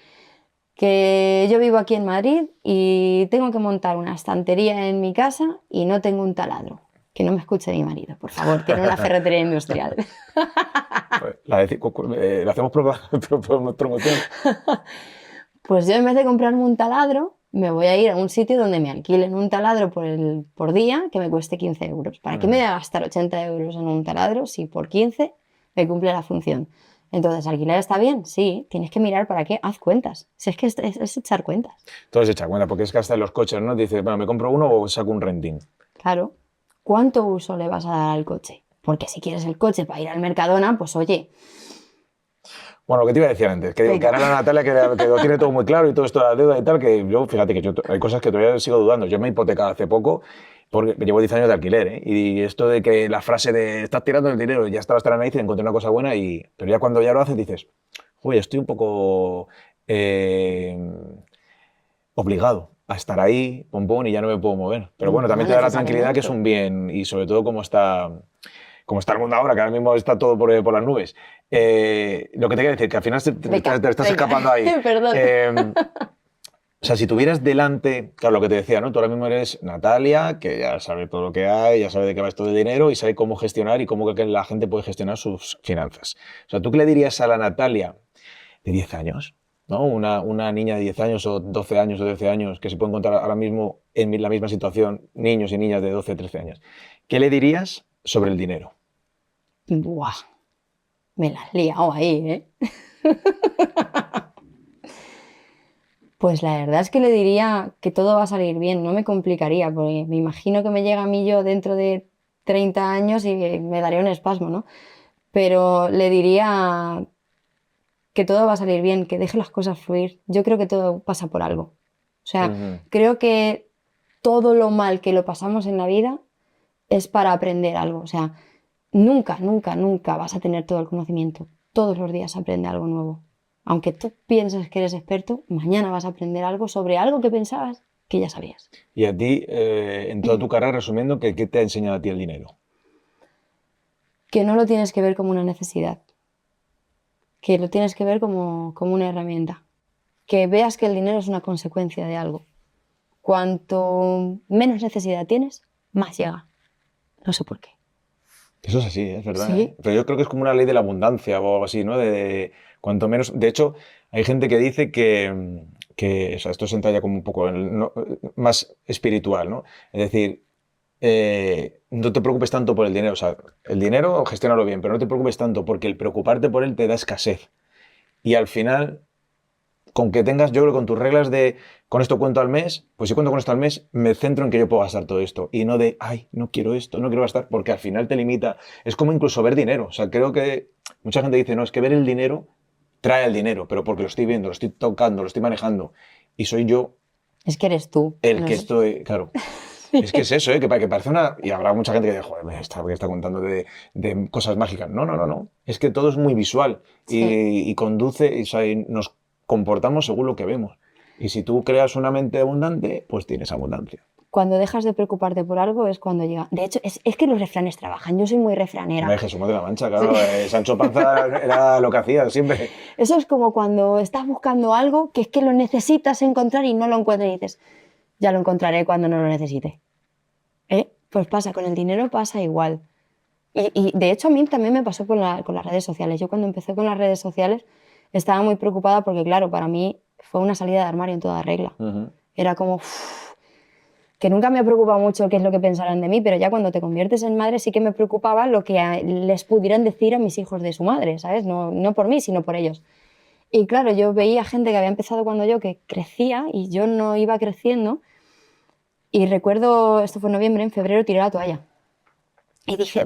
S1: que yo vivo aquí en Madrid y tengo que montar una estantería en mi casa y no tengo un taladro. Que no me escuche mi marido, por favor, tiene una ferretería industrial.
S2: ¿Le hacemos promoción?
S1: Pues yo en vez de comprarme un taladro, me voy a ir a un sitio donde me alquilen un taladro por día que me cueste 15 euros. ¿Para qué me voy a gastar 80 euros en un taladro si por 15 me cumple la función? Entonces, ¿alquilar está bien? Sí, tienes que mirar para qué, haz cuentas. Si es que es echar cuentas.
S2: Entonces echa cuenta, porque es que hasta en los coches, ¿no? Dices, bueno, ¿me compro uno o saco un renting?
S1: Claro. ¿Cuánto uso le vas a dar al coche? Porque si quieres el coche para ir al Mercadona, pues oye,
S2: Bueno, lo que te iba a decir antes, que digo, que
S1: venga.
S2: ahora la Natalia que lo tiene todo muy claro y todo esto de la deuda y tal, que yo, fíjate que hay cosas que todavía sigo dudando. Yo me he hipotecado hace poco porque llevo 10 años de alquiler, ¿eh? Y esto de que la frase de estás tirando el dinero y ya estaba hasta la nariz y encontré una cosa buena pero ya cuando ya lo haces dices, oye, estoy un poco eh, obligado a estar ahí, pompón, y ya no me puedo mover. Pero bueno,
S1: No
S2: también te da la tranquilidad que es
S1: necesariamente.
S2: un bien y sobre todo como está el mundo ahora, que ahora mismo está todo por las nubes. Lo que te quiero decir, que al final
S1: Venga,
S2: te estás
S1: venga.
S2: escapando ahí.
S1: Perdón.
S2: O sea, si tuvieras delante, claro, lo que te decía, ¿no? Tú ahora mismo eres Natalia, que ya sabe todo lo que hay, ya sabe de qué va esto del dinero y sabe cómo gestionar y cómo que la gente puede gestionar sus finanzas. O sea, ¿tú qué le dirías a la Natalia de 10 años? ¿No? Una niña de 10 años o 12 años o 13 años que se puede encontrar ahora mismo en la misma situación, niños y niñas de 12 o 13 años. ¿Qué le dirías sobre el dinero?
S1: Buah, me la has liado ahí, ¿eh? Pues la verdad es que le diría que todo va a salir bien, no me complicaría, porque me imagino que me llega a mí yo dentro de 30 años y me daría un espasmo, ¿no? Pero le diría que todo va a salir bien, que deje las cosas fluir. Yo creo que todo pasa por algo. O sea,
S2: Ujú.
S1: creo que todo lo mal que lo pasamos en la vida es para aprender algo. O sea, nunca, nunca, nunca vas a tener todo el conocimiento. Todos los días aprende algo nuevo. Aunque tú pienses que eres experto, mañana vas a aprender algo sobre algo que pensabas que ya sabías.
S2: Y a ti, en toda tu carrera, resumiendo, ¿qué te ha enseñado a ti el dinero?
S1: Que no lo tienes que ver como una necesidad, que lo tienes que ver como una herramienta. Que veas que el dinero es una consecuencia de algo. Cuanto menos necesidad tienes, más llega. No sé por qué.
S2: Eso es así, es verdad, ¿eh?
S1: Sí,
S2: Pero yo creo que es como una ley de la abundancia o algo así, ¿no? Cuanto menos. De hecho, hay gente que dice que o sea, esto se entra ya como un poco más espiritual, ¿no? Es decir, no te preocupes tanto por el dinero. O sea, el dinero, gestiónalo bien, pero no te preocupes tanto porque el preocuparte por él te da escasez. Y al final, con que tengas, yo creo que con tus reglas de con esto cuento al mes, pues si cuento con esto al mes, me centro en que yo puedo gastar todo esto y no de, ay, no quiero esto, no quiero gastar, porque al final te limita. Es como incluso ver dinero. O sea, creo que mucha gente dice, no, es que ver el dinero trae el dinero, pero porque lo estoy viendo, lo estoy tocando, lo estoy manejando y soy yo
S1: es que eres tú.
S2: el
S1: No
S2: que
S1: sé.
S2: estoy, claro. Es que es eso, ¿eh? Que parece una. Y habrá mucha gente que dice, joder, está contando de cosas mágicas. No, no, no, no. Es que todo es muy visual
S1: Sí.
S2: y conduce, o sea, y nos comportamos según lo que vemos. Y si tú creas una mente abundante, pues tienes abundancia.
S1: Cuando dejas de preocuparte por algo es cuando llega. De hecho, es que los refranes trabajan. Yo soy muy refranera.
S2: Hombre, Jesús de la Mancha,
S1: Sí.
S2: claro. Sancho Panza era lo que hacía siempre.
S1: Eso es como cuando estás buscando algo que es que lo necesitas encontrar y no lo encuentras y dices, ya lo encontraré cuando no lo necesite. Pues pasa, con el dinero pasa igual. Y de hecho a mí también me pasó con las redes sociales. Yo cuando empecé con las redes sociales estaba muy preocupada porque, claro, para mí fue una salida de armario en toda regla.
S2: Ujú.
S1: Era como, que nunca me preocupa mucho qué es lo que pensarán de mí, pero ya cuando te conviertes en madre sí que me preocupaba lo que les pudieran decir a mis hijos de su madre, ¿sabes? No, no por mí, sino por ellos. Y claro, yo veía gente que había empezado cuando yo, que crecía y yo no iba creciendo. Y recuerdo, esto fue en noviembre, en febrero tiré la toalla. Y dije,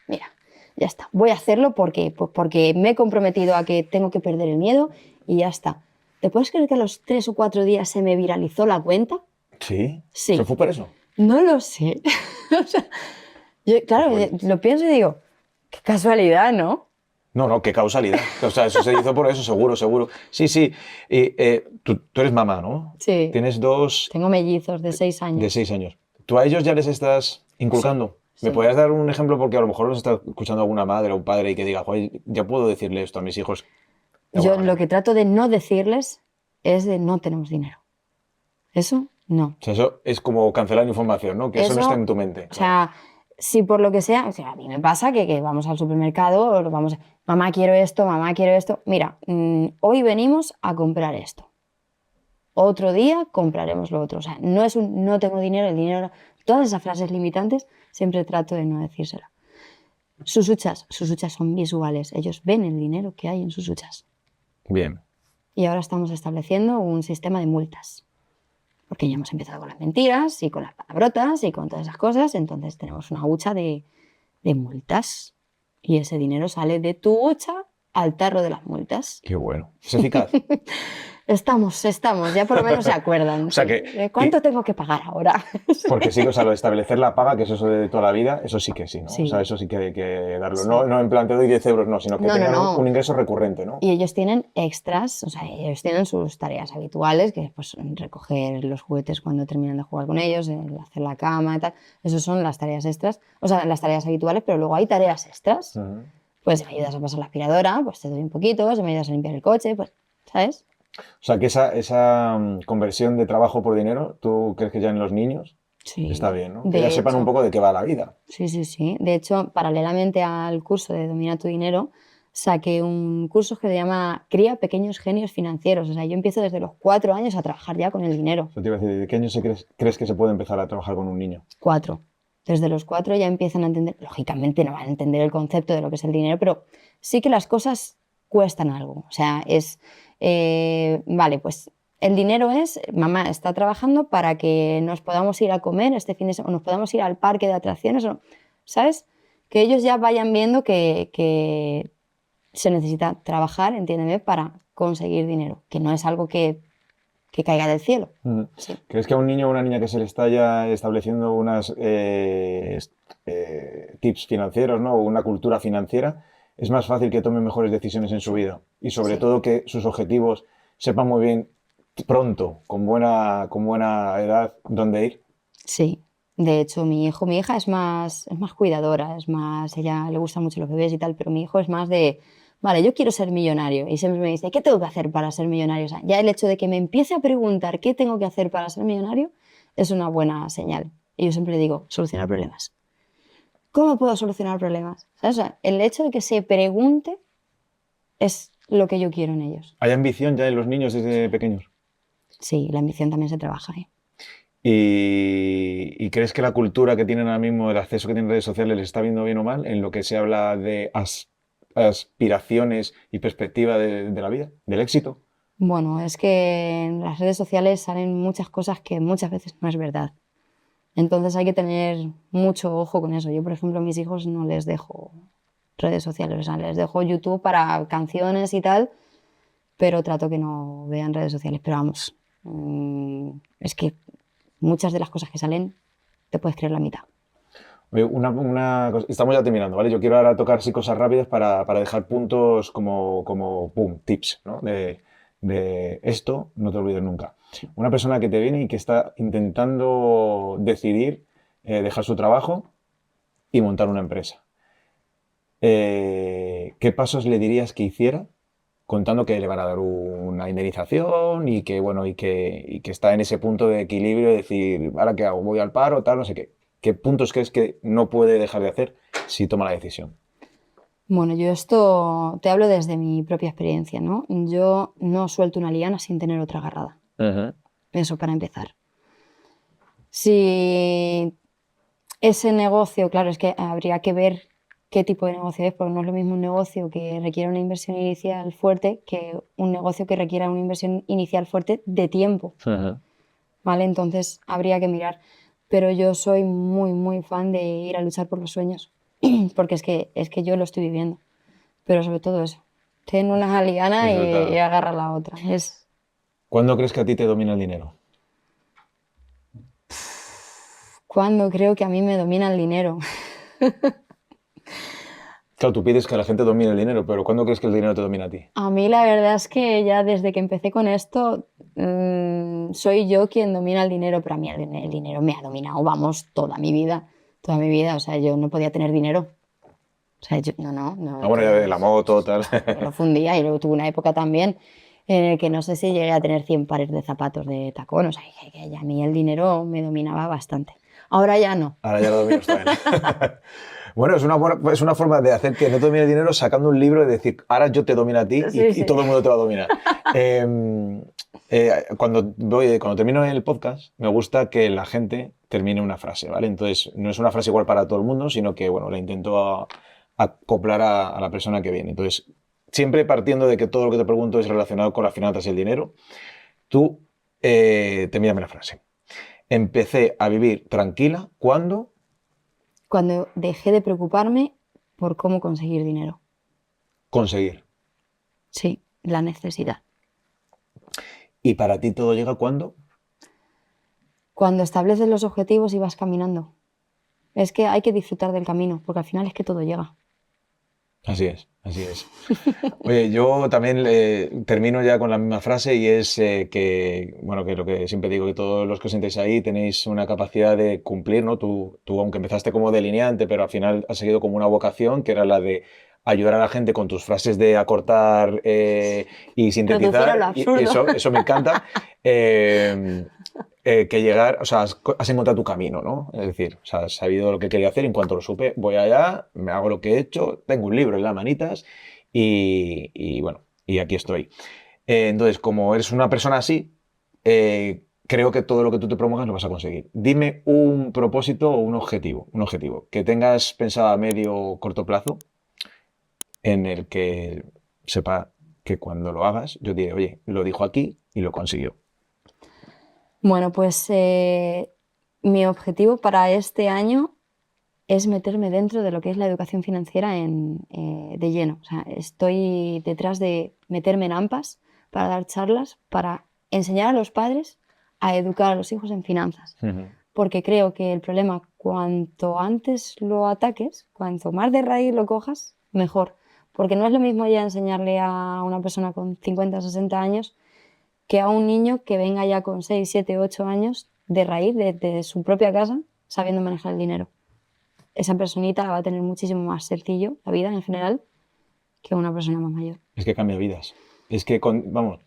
S1: mira, ya está, voy a hacerlo porque, pues porque me he comprometido a que tengo que perder el miedo y ya está. ¿Te puedes creer que a los 3 o 4 días se me viralizó la cuenta?
S2: Sí, pero
S1: Sí,
S2: fue por eso.
S1: no lo sé. O sea, yo, claro,
S2: Pues,
S1: lo pienso y digo, qué casualidad, ¿no?
S2: no, no, qué causalidad. O sea, eso se hizo por eso, seguro, seguro. Sí, sí. Y, tú eres mamá, ¿no?
S1: Sí,
S2: Tienes dos
S1: tengo mellizos de 6
S2: de
S1: años.
S2: 6 años. ¿Tú a ellos ya les estás
S1: Sí,
S2: inculcando? ¿Me
S1: sí.
S2: podrías dar un ejemplo? Porque a lo mejor los está escuchando alguna madre o un padre y que diga, joder, ya puedo decirle esto a mis hijos de alguna
S1: Yo lo
S2: manera.
S1: que trato de no decirles es de no tenemos dinero. Eso, no.
S2: O sea, eso es como cancelar información, ¿no? Que eso no está en
S1: Eso,
S2: tu mente,
S1: o
S2: claro.
S1: sea, si por lo que sea, o sea, a mí me pasa que vamos al supermercado, o vamos, mamá quiero esto, mamá quiero esto. Mira, hoy venimos a comprar esto. Otro día compraremos lo otro. O sea, no es un no tengo dinero, el dinero. Todas esas frases limitantes siempre trato de no decírsela. Sus huchas son visuales. Ellos ven el dinero que hay en sus huchas.
S2: Bien.
S1: Y ahora estamos estableciendo un sistema de multas. Porque ya hemos empezado con las mentiras y con las palabrotas y con todas esas cosas. Entonces tenemos una hucha de multas. Y ese dinero sale de tu hucha al tarro de las multas.
S2: Qué bueno. Es eficaz.
S1: Estamos, ya por lo menos se acuerdan,
S2: O sea
S1: sí. ¿Cuánto tengo que pagar ahora?
S2: porque sí, o sea, lo de establecer la paga, que es eso de toda la vida, eso sí que sí, ¿no? O sea,
S1: Sí,
S2: eso sí que hay que darlo. No,
S1: sí.
S2: no en plan te doy 10 euros, no, sino que
S1: No, no,
S2: tengan un
S1: no.
S2: ingreso recurrente, ¿no?
S1: Y ellos tienen extras, o sea, ellos tienen sus tareas habituales, que es pues, recoger los juguetes cuando terminan de jugar con ellos, hacer la cama y tal. Esas son las tareas extras, o sea, las tareas habituales, pero luego hay tareas extras.
S2: Ujú.
S1: Pues si me ayudas a pasar la aspiradora, pues te doy un poquito, si me ayudas a limpiar el coche, pues, ¿sabes?
S2: O sea, que esa conversión de trabajo por dinero, ¿tú crees que ya en los niños está
S1: Sí,
S2: bien, ¿no? Que ya
S1: de
S2: sepan un
S1: hecho.
S2: poco de qué va la vida.
S1: Sí, sí, sí. De hecho, paralelamente al curso de Domina tu dinero, saqué un curso que se llama Cría pequeños genios financieros. O sea, yo empiezo desde los 4 años a trabajar ya con el dinero.
S2: Eso te iba a decir, ¿de qué año crees que se puede empezar a trabajar con un niño?
S1: 4. Desde los 4 ya empiezan a entender, lógicamente no van a entender el concepto de lo que es el dinero, pero sí que las cosas cuestan algo. O sea, vale, pues el dinero es, mamá está trabajando para que nos podamos ir a comer este fin de semana, o nos podamos ir al parque de atracciones, ¿sabes? Que ellos ya vayan viendo que se necesita trabajar, entiéndeme, para conseguir dinero, que no es algo que caiga del cielo. Sí.
S2: ¿Crees que a un niño o una niña que se le está ya estableciendo unas tips financieros, ¿no? O una cultura financiera, es más fácil que tome mejores decisiones en su vida? Y sobre todo que sus objetivos sepan muy bien pronto, con buena edad, dónde ir.
S1: Sí. De hecho, mi hija es más cuidadora, ella le gustan mucho los bebés y tal, pero mi hijo es más de, vale, yo quiero ser millonario. Y siempre me dice, ¿qué tengo que hacer para ser millonario? O sea, ya el hecho de que me empiece a preguntar qué tengo que hacer para ser millonario es una buena señal. Y yo siempre le digo, solucionar problemas. ¿Cómo puedo solucionar problemas? ¿Sabes? O sea, el hecho de que se pregunte es lo que yo quiero en ellos.
S2: ¿Hay ambición ya en los niños desde pequeños?
S1: Sí, la ambición también se trabaja, ¿eh?
S2: ¿Y crees que la cultura que tienen ahora mismo, el acceso que tienen a redes sociales, les está viendo bien o mal en lo que se habla de aspiraciones y perspectiva de la vida, del éxito?
S1: Bueno, es que en las redes sociales salen muchas cosas que muchas veces no es verdad. Entonces hay que tener mucho ojo con eso. Yo, por ejemplo, a mis hijos no les dejo redes sociales, o sea, les dejo YouTube para canciones y tal, pero trato que no vean redes sociales. Pero vamos, es que muchas de las cosas que salen te puedes creer la mitad.
S2: Oye, estamos ya terminando, ¿vale? Yo quiero ahora tocar sí cosas rápidas para dejar puntos como pum, tips, ¿no? De esto, no te olvides nunca. Una persona que te viene y que está intentando decidir dejar su trabajo y montar una empresa. ¿Qué pasos le dirías que hiciera contando que le van a dar una indemnización y que, bueno, y que está en ese punto de equilibrio de decir, ¿ahora qué hago? ¿Voy al paro? Tal, no sé qué. ¿Qué puntos crees que no puede dejar de hacer si toma la decisión?
S1: Bueno, yo esto te hablo desde mi propia experiencia, ¿no? Yo no suelto una liana sin tener otra agarrada.
S2: Ujú.
S1: Eso para empezar. Si ese negocio, claro, es que habría que ver qué tipo de negocio es, porque no es lo mismo un negocio que requiera una inversión inicial fuerte que un negocio que requiera una inversión inicial fuerte de tiempo,
S2: Ujú.
S1: ¿vale? Entonces habría que mirar. Pero yo soy muy, muy fan de ir a luchar por los sueños, porque es que yo lo estoy viviendo. Pero sobre todo eso, ten una
S2: Y
S1: liana y
S2: suelta.
S1: agarra la otra.
S2: ¿Cuándo crees que a ti te domina el dinero?
S1: Cuando creo que a mí me domina el dinero.
S2: Claro, tú pides que la gente domine el dinero, pero ¿cuándo crees que el dinero te domina a ti?
S1: A mí la verdad es que ya desde que empecé con esto, soy yo quien domina el dinero, pero a mí el dinero me ha dominado, vamos, toda mi vida, toda mi vida. O sea, yo no podía tener dinero. O sea, yo, no,
S2: Ah, bueno, ya de la moto, tal.
S1: yo lo fundía y luego tuve una época también en el que no sé si llegué a tener 100 pares de zapatos de tacón. O sea, que ya a mí el dinero me dominaba bastante. Ahora ya no.
S2: Ahora ya lo dominas también. Bueno, es una forma de hacer que no te domine el dinero sacando un libro y decir, ahora yo te domino a ti
S1: Sí,
S2: y
S1: sí.
S2: todo el mundo te va a dominar. Cuando termino el podcast, me gusta que la gente termine una frase, ¿vale? Entonces, no es una frase igual para todo el mundo, sino que, bueno, la intento acoplar a la persona que viene. Entonces, siempre partiendo de que todo lo que te pregunto es relacionado con las finanzas y el dinero, tú termíname la frase. Empecé a vivir tranquila cuando...
S1: Cuando dejé de preocuparme por cómo conseguir dinero.
S2: conseguir.
S1: Sí, la necesidad.
S2: ¿Y para ti todo llega cuando?
S1: Cuando estableces los objetivos y vas caminando. Es que hay que disfrutar del camino, porque al final es que todo llega.
S2: Así es, así es. Oye, yo también termino ya con la misma frase y es que, bueno, que lo que siempre digo, que todos los que os sentéis ahí tenéis una capacidad de cumplir, ¿no? Tú, aunque empezaste como delineante, pero al final has seguido como una vocación, que era la de ayudar a la gente con tus frases de acortar y
S1: Reducir a lo
S2: sintetizar, y
S1: absurdo.
S2: eso me encanta. Que llegar, o sea, has encontrado tu camino, ¿no? Es decir, o sea, has sabido lo que quería hacer, en cuanto lo supe, voy allá, me hago lo que he hecho, tengo un libro en las manitas y bueno, y aquí estoy. Entonces, como eres una persona así, creo que todo lo que tú te promuevas lo vas a conseguir. Dime un propósito o un objetivo que tengas pensado a medio o corto plazo en el que sepa que cuando lo hagas, yo diré, oye, lo dijo aquí y lo consiguió.
S1: Bueno, pues mi objetivo para este año es meterme dentro de lo que es la educación financiera de lleno. O sea, estoy detrás de meterme en AMPAs para dar charlas, para enseñar a los padres a educar a los hijos en finanzas. Porque creo que el problema, cuanto antes lo ataques, cuanto más de raíz lo cojas, mejor. Porque no es lo mismo ya enseñarle a una persona con 50 o 60 años que a un niño que venga ya con 6, 7, 8 años de raíz, de su propia casa, sabiendo manejar el dinero. Esa personita la va a tener muchísimo más sencillo, la vida en general, que una persona más mayor.
S2: Es que cambia vidas. Es que, vamos,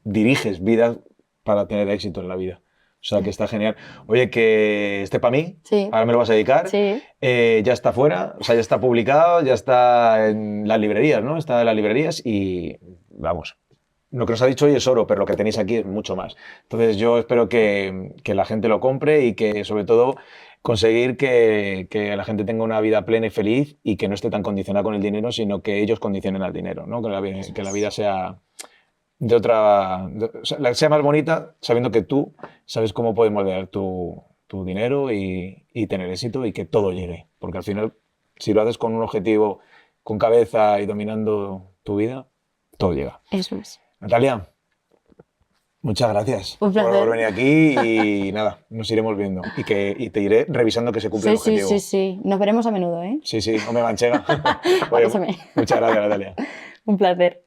S2: diriges vidas para tener éxito en la vida. O sea, que está genial. Oye, que esté para mí,
S1: Sí.
S2: ahora me lo vas a dedicar.
S1: Sí.
S2: Ya está fuera, o sea, ya está publicado, ya está en las librerías, ¿no? Está en las librerías y, vamos, lo que nos ha dicho hoy es oro, pero lo que tenéis aquí es mucho más. Entonces yo espero que la gente lo compre y que, sobre todo, conseguir que la gente tenga una vida plena y feliz y que no esté tan condicionada con el dinero, sino que ellos condicionen al dinero, ¿no? Que la vida sea de otra... o sea, sea más bonita sabiendo que tú sabes cómo puedes moldear tu dinero y tener éxito y que todo llegue. Porque al final, si lo haces con un objetivo, con cabeza y dominando tu vida, todo llega.
S1: Eso es.
S2: Natalia, muchas gracias
S1: Un placer.
S2: por venir aquí y nada, nos iremos viendo y te iré revisando que se cumple el objetivo.
S1: Sí. Nos veremos a menudo, ¿eh?
S2: Sí, no me manchega. Oye,
S1: Avísame.
S2: muchas gracias, Natalia.
S1: Un placer.